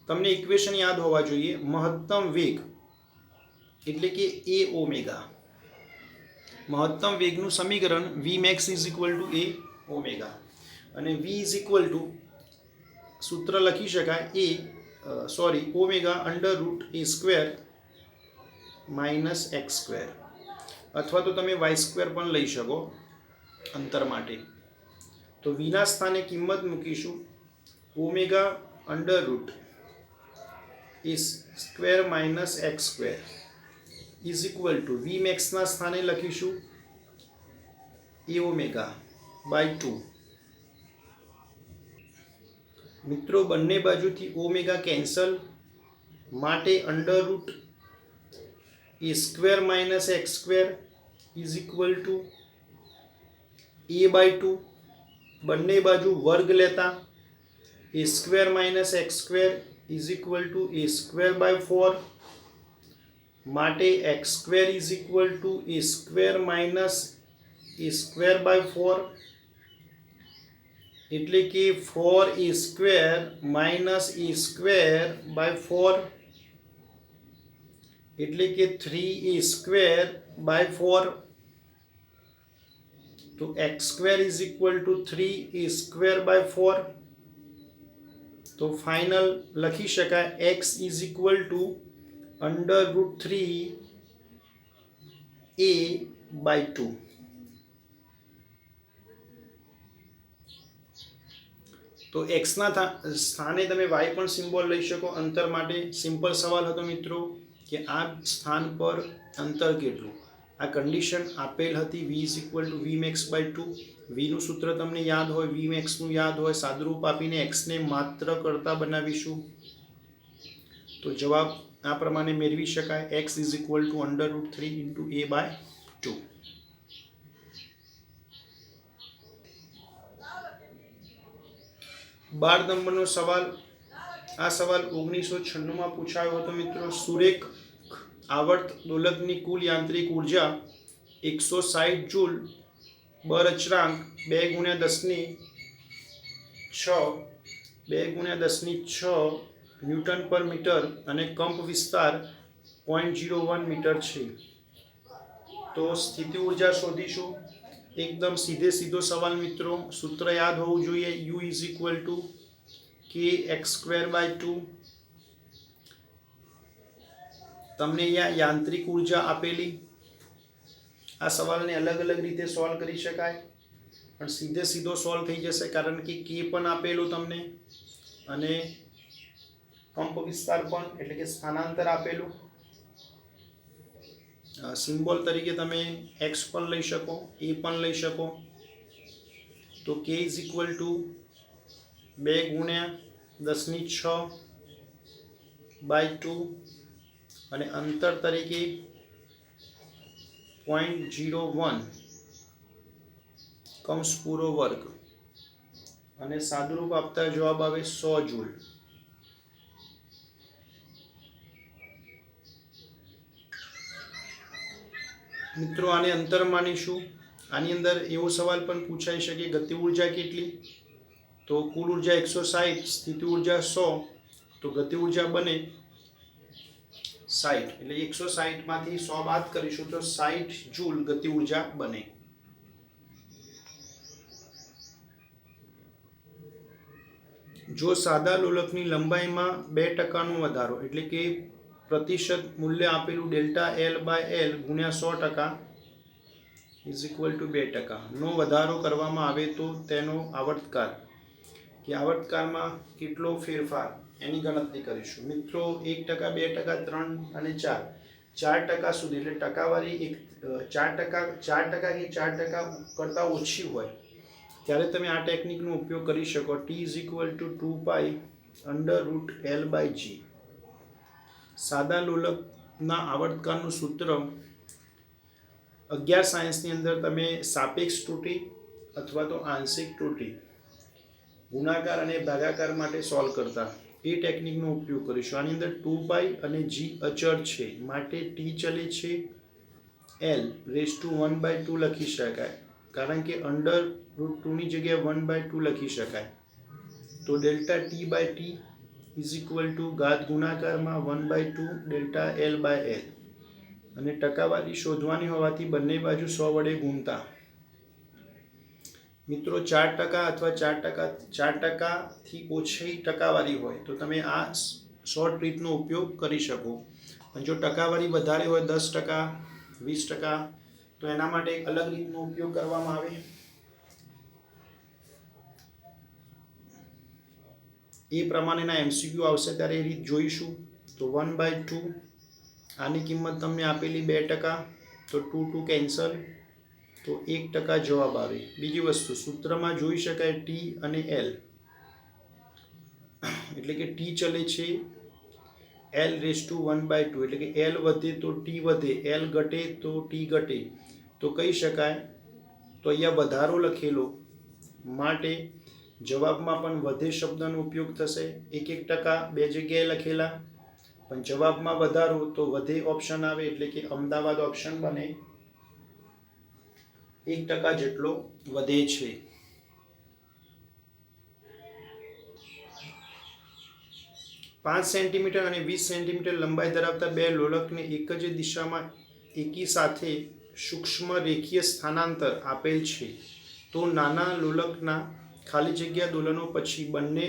તમને ઇક્વેશન યાદ હોવા જોઈએ મહત્તમ વેગ એટલે કે a ઓમેગા મહત્તમ વેગનું સમીકરણ vmax is equal to a omega અને v is equal to સૂત્ર લખી શકાય omega under route a square minus x square અથવા તો તમે વાય સ્ક્વેર પણ લઈ શકો અંતર માટે તો વીના સ્થાને કિંમત મૂકીશું omega under root a square minus x square is equal to v મેક્સના સ્થાને લખીશું એ ઓમેગા બાય 2 મિત્રો બંને બાજુથી ઓમેગા કેન્સલ માટે under root a square minus x square is equal to a by 2 બંને બાજુ વર્ગ લેતા a square minus x square is equal to a square by 4 માટે x square is equal to a square minus a square by 4 એટલે કે 4 a square minus a square by 4 એટલે કે 3 એ square by 4 તો x square is equal to 3 a square by 4 તો final લખી શકાય x is equal to under root 3 a by 2 તો x ના સ્થાને તમે y પણ સિમ્બોલ લઈ શકો અંતર માટે સિમ્પલ સવાલ હતો મિત્રો કે આ સ્થાન પર અંતર કેટલું આ કન્ડિશન આપેલ હતી v is equal to vmax by 2 v નું સૂત્ર તમને યાદ હોય vmax નું યાદ હોય સાદુરૂપ આપીને x ને માત્ર કરતા બનાવીશું તો જવાબ આ પ્રમાણે મેળવી શકાય x is equal to under root 3 into a by 2 12 નંબરનો સવાલ આ સવાલ 1996 માં પૂછાયો હતો મિત્રો સુરેખ આવર્ત દોલકની કુલ યાંત્રિક ઉર્જા 160 જૂલ બર અચળાંક 2×10⁶ ન્યૂટન પર મીટર અને કંપ વિસ્તાર 0.01 મીટર છે તો સ્થિતિ ઉર્જા શોધીશું એકદમ સીધો સવાલ મિત્રો સૂત્ર યાદ હોવું જોઈએ u is equal to kx square by 2 તમને અહીંયા યાંત્રિક ઉર્જા આપેલી આ સવાલને અલગ અલગ રીતે સોલ્વ કરી શકાય પણ સીધો સોલ્વ થઈ જશે કારણ કે k પણ આપેલું તમને અને કંપ વિસ્તાર પણ એટલે કે સ્થાનાંતર આપેલું સિમ્બોલ તરીકે તમે એક્સ પણ લઈ શકો, એ પણ લઈ શકો. તો કે ઇઝ ઇક્વલ ટુ 2 ગુણ્યા 10⁶/2 અને અંતર તરીકે 0.01 કૌંસ પૂરો વર્ગ અને સાદુરૂપ આપતા જવાબ આવે 100 જૂલ. મિત્રો આને અંતર માનીશું. આની અંદર એવો સવાલ પણ પૂછાઈ શકે ગતિ ઉર્જા કેટલી, તો કુલ ઉર્જા 160, સ્થિતિ ઉર્જા 100, તો ગતિ ઉર્જા બને 60. એટલે 160 માંથી 100 બાદ કરીશું તો 60 જૂલ ગતિ ઉર્જા બને. જો સાદા લોલકની લંબાઈમાં 2% વધારો એટલે કે પ્રતિશત મૂલ્ય આપેલું ડેલ્ટા એલ બાય એલ ગુણ્યા 100% ઇઝ ઇક્વલ ટુ 2% નો વધારો કરવામાં આવે તો તેનો આવર્તકાળ કે આવર્તકાળમાં કેટલો ફેરફાર એની ગણતરી કરીશું. મિત્રો 1%, 2%, 3 અને 4% સુધી એટલે ટકાવારી 4% કે 4% કરતાં ઓછી હોય ત્યારે તમે આ ટેકનિકનો ઉપયોગ કરી શકો. T is equal two 2π√L/g. સાદા લોલકના આવર્તકાળનું સૂત્ર 11 સાયન્સની અંદર તમે સાપેક્ષ ત્રુટિ અથવા તો આંશિક ત્રુટિ ગુણાકાર અને ભાગાકાર માટે સોલ્વ કરતા એ ટેકનિકનો ઉપયોગ કરીશું. આની અંદર 2π અને g અચળ છે માટે ટી ચલે છે L⁻² લખી શકાય, કારણ કે √2 ની જગ્યાએ 1/2 લખી શકાય. તો delta T by T is equal to ઘાત ગુણાકારમાં 1/2 ડેલ્ટા એલ બાય એલ અને ટકાવારી શોધવાની હોવાથી બંને બાજુ 100 વડે ગુણતા. મિત્રો 4% અથવા 4%થી ઓછી ટકાવારી હોય તો તમે આ શોર્ટ ટ્રીકનો ઉપયોગ કરી શકો. અને જો ટકાવારી વધારે હોય 10%, 20%, તો એના માટે એક અલગ રીતનો ઉપયોગ કરવામાં આવે. એ પ્રમાણેના એમસીક્યુ આવશે ત્યારે એ રીત જોઈશું. તો 1/2 આની કિંમત તમને આપેલી 2%, તો 2 કેન્સલ, તો 1% જવાબ આવે. બીજી વસ્તુ સૂત્રમાં જોઈ શકાય ટી અને એલ એટલે કે ટી ચલે છે L⁻² એટલે કે એલ વધે તો ટી વધે, એલ ઘટે તો ટી ઘટે. તો કહી શકાય તો અહીંયા વધારો લખેલો માટે જવાબમાં પણ વધે શબ્દનો ઉપયોગ થશે. 1% બે જગ્યાએ લખેલા પણ જવાબમાં વધારો તો વધે ઓપ્શન આવે એટલે કે અમદાવાદ ઓપ્શન બને. 1% જેટલો વધે છે. પાંચ સેન્ટીમીટર અને 20 સેન્ટીમીટર લંબાઈ ધરાવતા બે લોલકને એક જ દિશામાં એકી સાથે સૂક્ષ્મ રેખીય સ્થાનાંતર આપેલ છે તો નાના લોલકના ખાલી જગ્યા દોલનો પછી બંને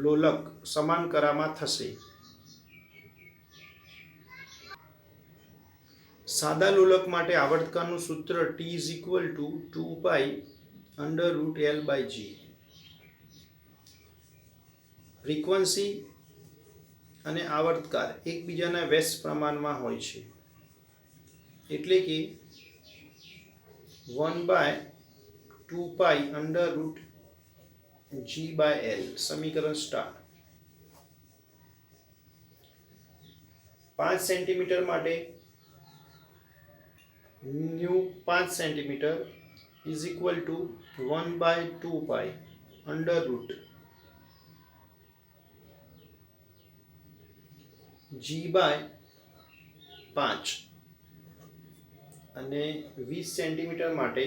લોલક સમાન કરામાં થશે. સાદા લોલક માટે આવર્તકાળનું સૂત્ર T is equal two 2π√L/g. Frequency અને આવર્તકાળ એકબીજાના વ્યસ્ત પ્રમાણમાં હોય છે એટલે કે 1/2π√g/L. સમીકરણ સ્ટાર. 5 સેન્ટીમીટર માટે new 5 centimetre is equal two 1/2π√g/5 અને 20 સેન્ટીમીટર માટે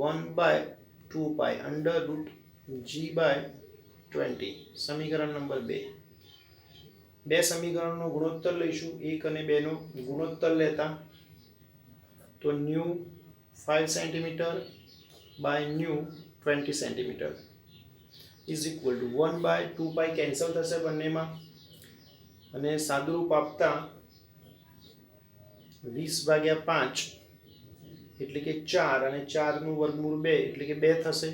1/2π√g/20. સમીકરણ નંબર 2. બે સમીકરણનો ગુણોત્તર લઈશું, 1 અને 2 નો ગુણોત્તર લેતા તો new 5 centimetre by new 20 centimetre is equal to 1/2π cancel થશે બંનેમાં અને સાદુરૂપ આપતા 20/5 એટલે કે 4 અને 4 નું વર્ગમૂળ 2 એટલે કે 2 થશે.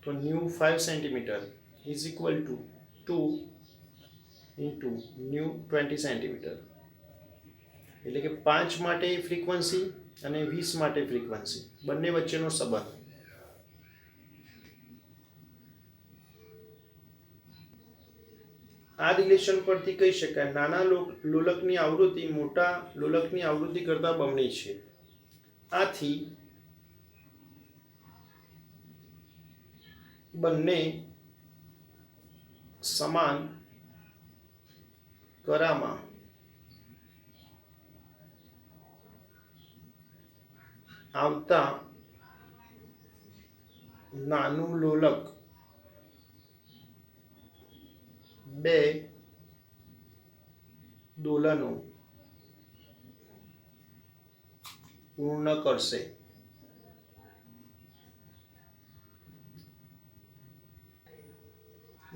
તો new 5 centimetre is equal to 2 into new 20 centimetre, એટલે કે 5 માટે ફ્રીક્વન્સી અને 20 માટે ફ્રીક્વન્સી બંને વચ્ચેનો સંબંધ. આ રિલેશન પરથી કહી શકાય નાના લોલકની આવૃત્તિ મોટા લોલકની આવૃત્તિ કરતાં બમણી છે. આથી બંને સમાન કરામાં આવતા નાનું લોલક બે દોલનો પૂર્ણ કરશે.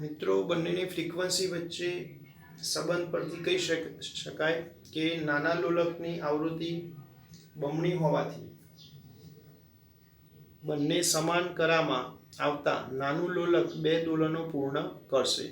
મિત્રો, બંનેની ફ્રીક્વન્સી વચ્ચે સંબંધ પરથી કહી શકાય કે નાના લોલકની આવૃત્તિ બમણી હોવાથી બંને સમાન કરામાં આવતા નાનું લોલક બે દોલનો પૂર્ણ કરશે.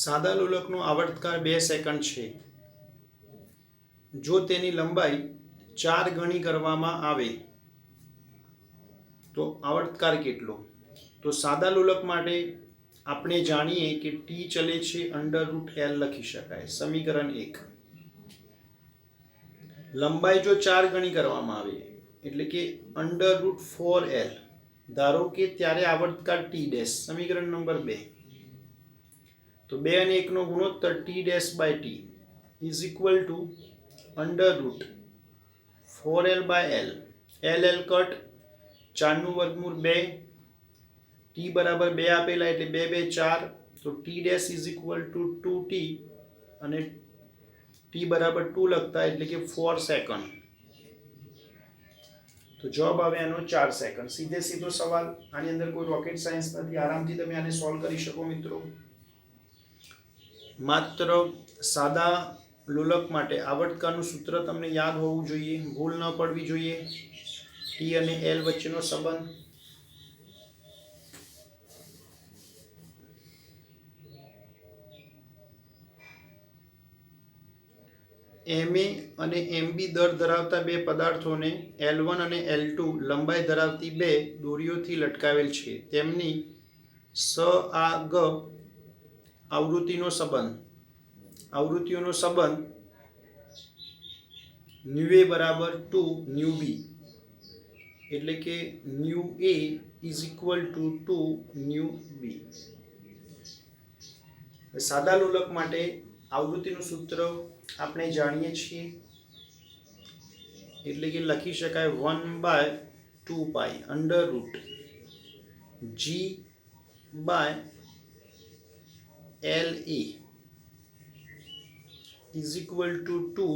સાદા લોલકનો આવર્તકાળ 2 સેકન્ડ છે. જો તેની લંબાઈ 4 ગણી કરવામાં આવે તો આવર્તકાળ કેટલો? તો સાદા લોલક માટે આપણે જાણીએ કે ટી ચલે છે √L લખી શકાય, સમીકરણ 1. લંબાઈ જો 4 ગણી કરવામાં આવે એટલે કે √4L ધારો કે ત્યારે આવર્તકાળ T', સમીકરણ નંબર 2. તો 2 અને 1 નો ગુણોત્તર T'/T is equal two √4L/L. LL cut, 4 નું વર્ગમૂળ 2, T બરાબર 2 આપેલા એટલે 2 2 4, તો T' is equal two 2T અને T બરાબર 2 લખતા એટલે કે 4 સેકન્ડ. તો જવાબ આવે આનો 4 સેકન્ડ. સીધો સવાલ, આની અંદર કોઈ રોકેટ સાયન્સ નથી, આરામથી તમે આને સોલ્વ કરી શકો મિત્રો. માત્ર સાદા લોલક માટે આવર્તકાળનું સૂત્ર તમને યાદ હોવું જોઈએ, ભૂલ ન પડવી જોઈએ. ટી અને એલ વચ્ચેનો સંબંધ. MA અને MB દર ધરાવતા બે પદાર્થોને L1 અને L2 લંબાઈ ધરાવતી બે દોરીઓથી લટકાવેલ છે. તેમની સઆગ આવૃત્તિઓનો સંબંધ ન્યુ A બરાબર 2 ન્યુ B, એટલે કે new A is equal to 2 new B. સાદા લોલક માટે આવૃત્તિનું સૂત્ર આપણે જાણીએ છીએ, એટલે કે લખી શકાય 1/2π √G/LA is equal to 2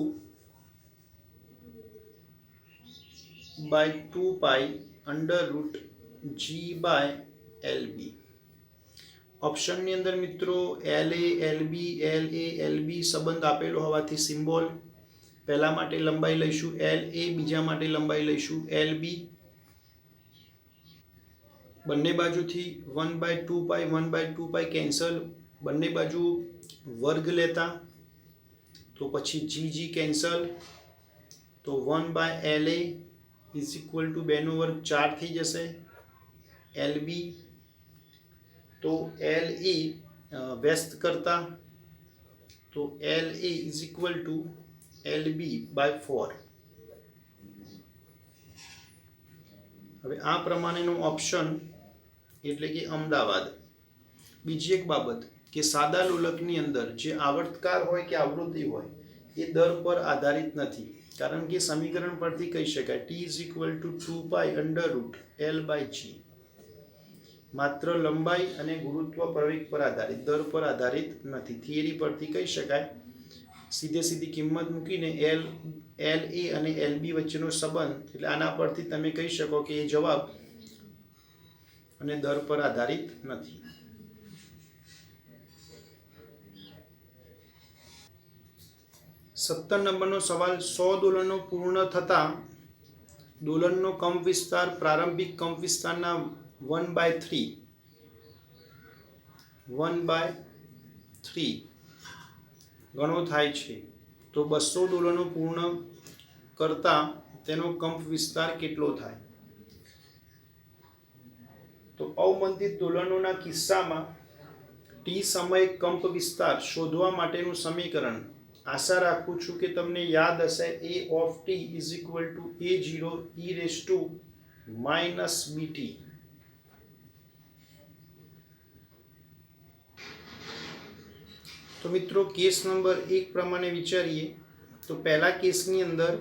by 2π√g/LB। ઓપ્શનની અંદર મિત્રો LA, LB સંબંધ આપેલો હોવાથી સિમ્બોલ પહેલા માટે લંબાઈ લઈશું LA, બીજા માટે લંબાઈ લઈશું LB। બંને બાજુથી 1/2π કેન્સલ, બંને બાજુ વર્ગ લેતા તો પછી GG કેન્સલ, તો 1/LA ઇઝ ઇક્વલ ટુ 2 નો વર્ગ 4 થઈ જશે। LB તો LA વ્યસ્ત કરતા તો LA is equal two LB/4। હવે આ પ્રમાણેનો ઓપ્શન એટલે કે અમદાવાદ। બીજી એક બાબત કે સાદા લોલકની અંદર જે આવર્તકાર હોય કે આવૃત્તિ હોય એ દર પર આધારિત નથી, કારણ કે સમીકરણ પરથી કહી શકાય T is equal two 2π√L/g। માત્ર લંબાઈ અને ગુરુત્વ પ્રવેગ પર આધારિત, દર પર આધારિત નથી। થિયરી પરથી કહી શકાય સીધી કિંમત મૂકીને LA અને LB વચ્ચેનો સંબંધ, એટલે આના પરથી તમે કહી શકો કે એ જવાબ અને દર પર આધારિત નથી। 17 નંબરનો સવાલ, 100 દોલનો પૂર્ણ થતા દોલનનો કંપ વિસ્તાર પ્રારંભિક કંપ વિસ્તારના 1/3 ગણો થાય છે, તો 200 દોલનો પૂર્ણ કરતા તેનો કંપ વિસ્તાર કેટલો થાય? તો અવમંદિત દોલનોના કિસ્સામાં T સમય કંપ વિસ્તાર શોધવા માટેનું સમીકરણ આશા રાખું છું કે તમને યાદ હશે। A of t is equal to A0 e raised to minus BT। તો મિત્રો કેસ નંબર 1 પ્રમાણે વિચારીએ તો પહેલા કેસની અંદર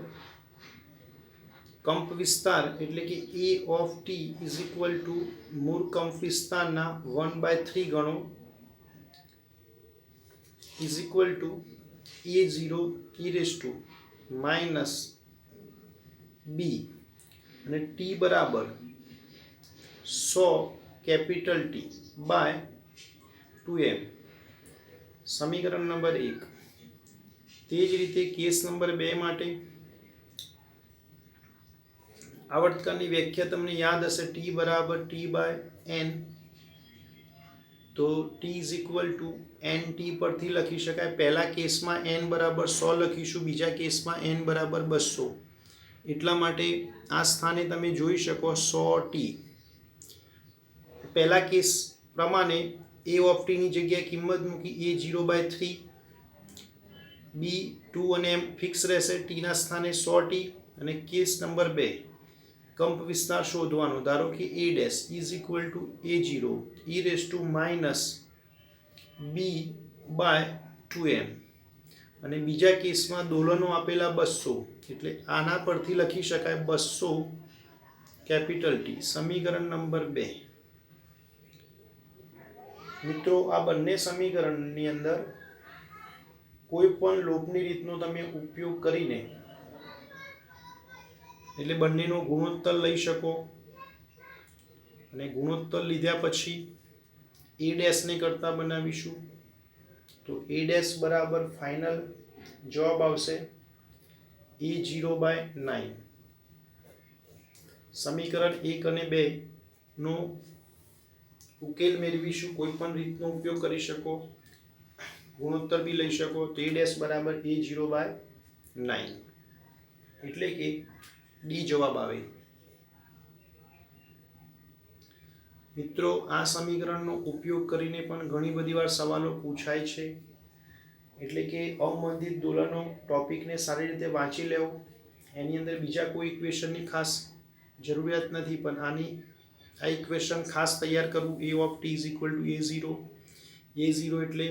કંપ વિસ્તાર એટલે કે A of t is equal to મૂળ કંપ વિસ્તારના 1/3 ગણો is equal to A0 e raised to minus B અને t બરાબર 100 કેપિટલ T બાય 2m। સમીકરણ નંબર 1। તે જ રીતે કેસ નંબર 2 માટે આવર્તકારની વ્યાખ્યા તમને યાદ હશે, T બરાબર T/n। તો T is equal two NT પરથી લખી શકાય। પહેલા કેસમાં n બરાબર 100 લખીશું, બીજા કેસમાં n બરાબર 200, એટલા માટે આ સ્થાને તમે જોઈ શકો 100T। પહેલા કેસ પ્રમાણે A of t ની જગ્યાએ કિંમત મૂકી A0/3, B 2 અને m ફિક્સ રહેશે, T ના સ્થાને 100T। અને કેસ નંબર 2 કંપ વિસ્તાર શોધવાનો, ધારો કે A' is equal two A0 e raised to minus B/2m અને બીજા કેસમાં દોલનો આપેલા 200, એટલે આના પરથી લખી શકાય 200 કેપિટલ T। સમીકરણ નંબર 2। મિત્રો આ બંને સમીકરણની અંદર કોઈ પણ લોપની રીતનો તમે ઉપયોગ કરીને એટલે બંનેનો ગુણોત્તર લઈ શકો, અને ગુણોત્તર લીધા પછી A' ને કરતા બનાવીશું, તો A' બરાબર ફાઇનલ જવાબ આવશે A0/9। સમીકરણ 1 અને 2 નો ઉકેલ મેળવીશું, કોઈ પણ રીતનો ઉપયોગ કરી શકો, ગુણોત્તર બી લઈ શકો। તો A' બરાબર A0/9 એટલે કે ડી જવાબ આવે। મિત્રો આ સમીકરણનો ઉપયોગ કરીને પણ ઘણી બધી વાર સવાલો પૂછાય છે, એટલે કે અવમંદિત દોલનો ટોપિકને સારી રીતે વાંચી લેવો। એની અંદર બીજા કોઈ ઇક્વેશનની ખાસ જરૂરિયાત નથી, પણ આ ઇક્વેશન ખાસ તૈયાર કરવું। A of t is equal to A0 એટલે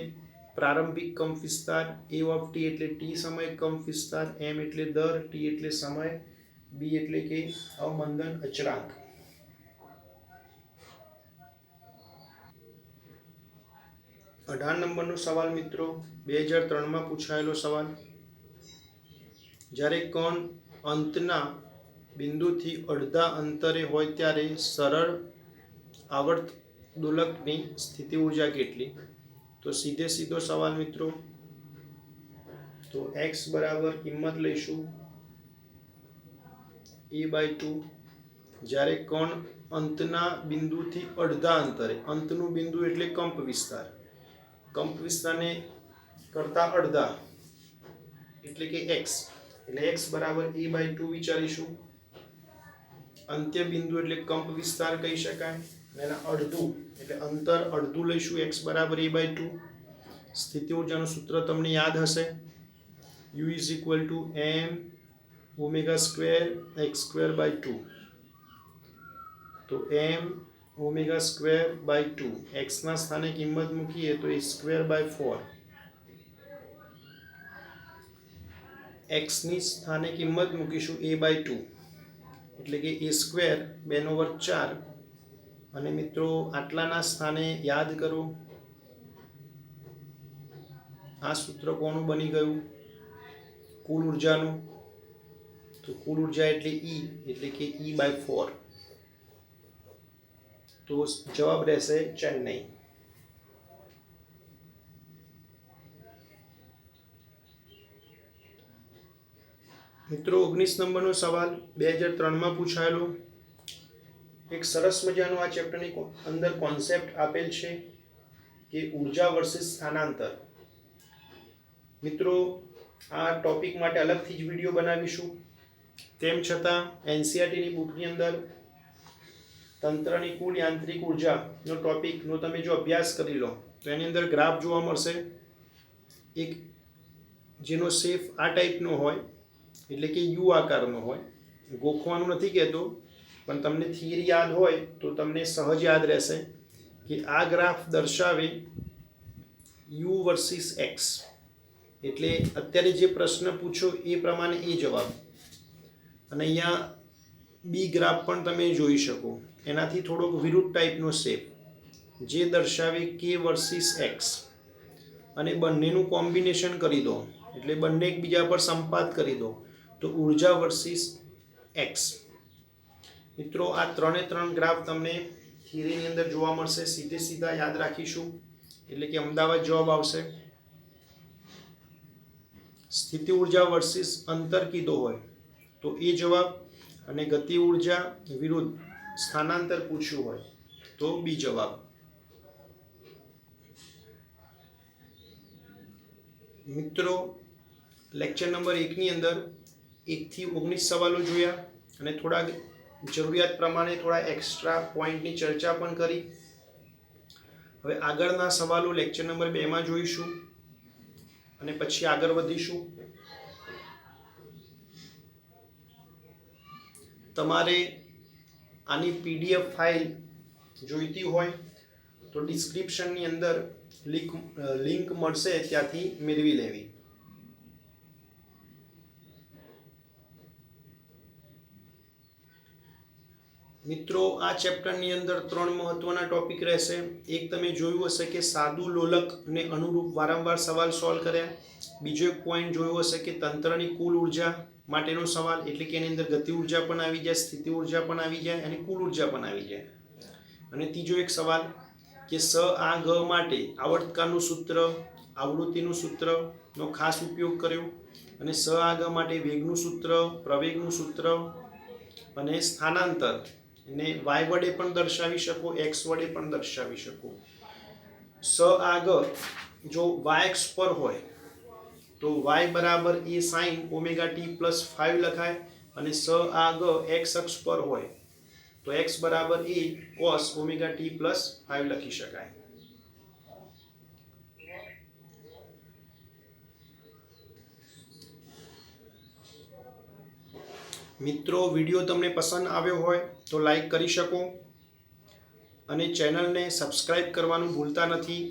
પ્રારંભિક કંપ વિસ્તાર, A of t એટલે t સમય કંપ વિસ્તાર, m એટલે દર, t એટલે સમય, B એટલે કે અવમંદન અચળાંક। 18 નંબરનો સવાલ મિત્રો 2003માં પૂછાયેલો સવાલ। જ્યારે કણ અંતના બિંદુથી અડધા અંતરે હોય ત્યારે સરળ આવર્ત દોલકની સ્થિતિ ઊર્જા કેટલી? તો સીધે સીધો સવાલ મિત્રો, તો x બરાબર કિંમત લઈશું a/2, જ્યારે કણ અંતના બિંદુથી અડધા અંતરે, અંતનું બિંદુ એટલે કંપ વિસ્તારને કરતા અડધા એટલે કે x, એટલે x બરાબર a/2 વિચારીશું. અંત્ય બિંદુ એટલે કંપ વિસ્તાર કહી શકાય, એના અડધું એટલે અંતર અડધું લઈશું, x બરાબર a/2. સ્થિતિ ઊર્જાનું સૂત્ર તમને યાદ હશે, u = m²x²/2. તો m²/2, x ના સ્થાને કિંમત મૂકીએ તો a²/4, x ની સ્થાને કિંમત મૂકીશું a/2 એટલે કે a², 2/4. અને મિત્રો આટલાના સ્થાને યાદ કરો, આ સૂત્ર કોનું બની ગયું? કુલ ઉર્જાનું. તો કુલ ઉર્જા એટલે E, એટલે કે E/4. તો જવાબ રહેશે ચેન્નઈ. મિત્રો 19 નંબરનો સવાલ 2003માં પૂછાયેલો. એક સરસ મજાનો આ ચેપ્ટરની અંદર કોન્સેપ્ટ આપેલ છે કે ઉર્જા વર્સિસ સ્થાનાંતર. મિત્રો આ ટોપિક માટે અલગથી જ વિડીયો બનાવીશું. તેમ છતાં એનસીઈઆરટીની બુકની અંદર તંત્રની કુલ યાંત્રિક ઉર્જાનો ટોપિકનો તમે જો અભ્યાસ કરી લો તો એની અંદર ગ્રાફ જોવા મળશે, એક જેનો શેપ આ ટાઈપનો હોય એટલે કે યુ આકારનો હોય. ગોખવાનું નથી કહેતો, પણ તમને થિયરી યાદ હોય તો તમને સહજ યાદ રહેશે કે આ ગ્રાફ દર્શાવે યુ વર્સિસ એક્સ. એટલે અત્યારે જે પ્રશ્ન પૂછો એ પ્રમાણે એ જવાબ. અને અહીંયા બી ગ્રાફ પણ તમે જોઈ શકો, એનાથી થોડોક વિરુદ્ધ ટાઈપનો શેપ જે દર્શાવે કે વર્સિસ એક્સ. અને બંનેનું કોમ્બિનેશન કરી દો એટલે બંને એકબીજા પર સંપાત કરી દો તો ઉર્જા વર્સિસ એક્સ. મિત્રો આ 3 ગ્રાફ તમને થિયરીની અંદર જોવા મળશે. સીધે સીધા યાદ રાખીશું એટલે કે અમદાવાદ જવાબ આવશે. સ્થિતિ ઉર્જા વર્સિસ અંતર કીધો હોય તો એ જવાબ, અને ગતિ ઉર્જા વિરુદ્ધ સ્થાનાંતર પૂછ્યું હોય તો બી જવાબ. મિત્રો લેક્ચર નંબર 1ની અંદર 1 થી 19 સવાલો જોયા અને થોડા જરૂરિયાત પ્રમાણે થોડા એક્સ્ટ્રા પોઈન્ટની ચર્ચા પણ કરી. હવે આગળના સવાલો લેક્ચર નંબર 2માં જોઈશું અને પછી આગળ વધીશું. તમારે આની પીડીએફ ફાઇલ જોઈતી હોય તો ડિસ્ક્રિપ્શનની અંદર લિંક મળશે, ત્યાંથી મેળવી લેવી. મિત્રો આ ચેપ્ટરની અંદર 3 મહત્વના ટોપિક રહેશે. એક તમે જોયું હશે કે સાદું લોલકને અનુરૂપ વારંવાર સવાલ સોલ્વ કર્યા. બીજો એક પોઈન્ટ જોયો હશે કે તંત્રની કુલ ઉર્જા માટેનો સવાલ, એટલે કે એની અંદર ગતિ ઉર્જા પણ આવી જાય, સ્થિતિ ઉર્જા પણ આવી જાય અને કુલ ઉર્જા પણ આવી જાય. અને ત્રીજો એક સવાલ કે સ આ ગ માટે આવર્તકાળનું સૂત્ર, આવૃત્તિનું સૂત્રનો ખાસ ઉપયોગ કર્યો. અને સ આ ગ માટે વેગનું સૂત્ર, પ્રવેગનું સૂત્ર અને સ્થાનાંતર ને y વડે પણ દર્શાવી શકો, x વડે પણ દર્શાવી શકો. સ આ ગ જો y અક્ષ પર હોય તો y બરાબર a sin ωt + 5 લખાય, અને સ આ ગ x અક્ષ પર હોય તો x બરાબર a cos ωt + 5 લખી શકાય. મિત્રો વિડીયો તમને પસંદ આવ્યો હોય તો લાઈક કરી શકો અને ચેનલને સબસ્ક્રાઇબ કરવાનું ભૂલતા નથી.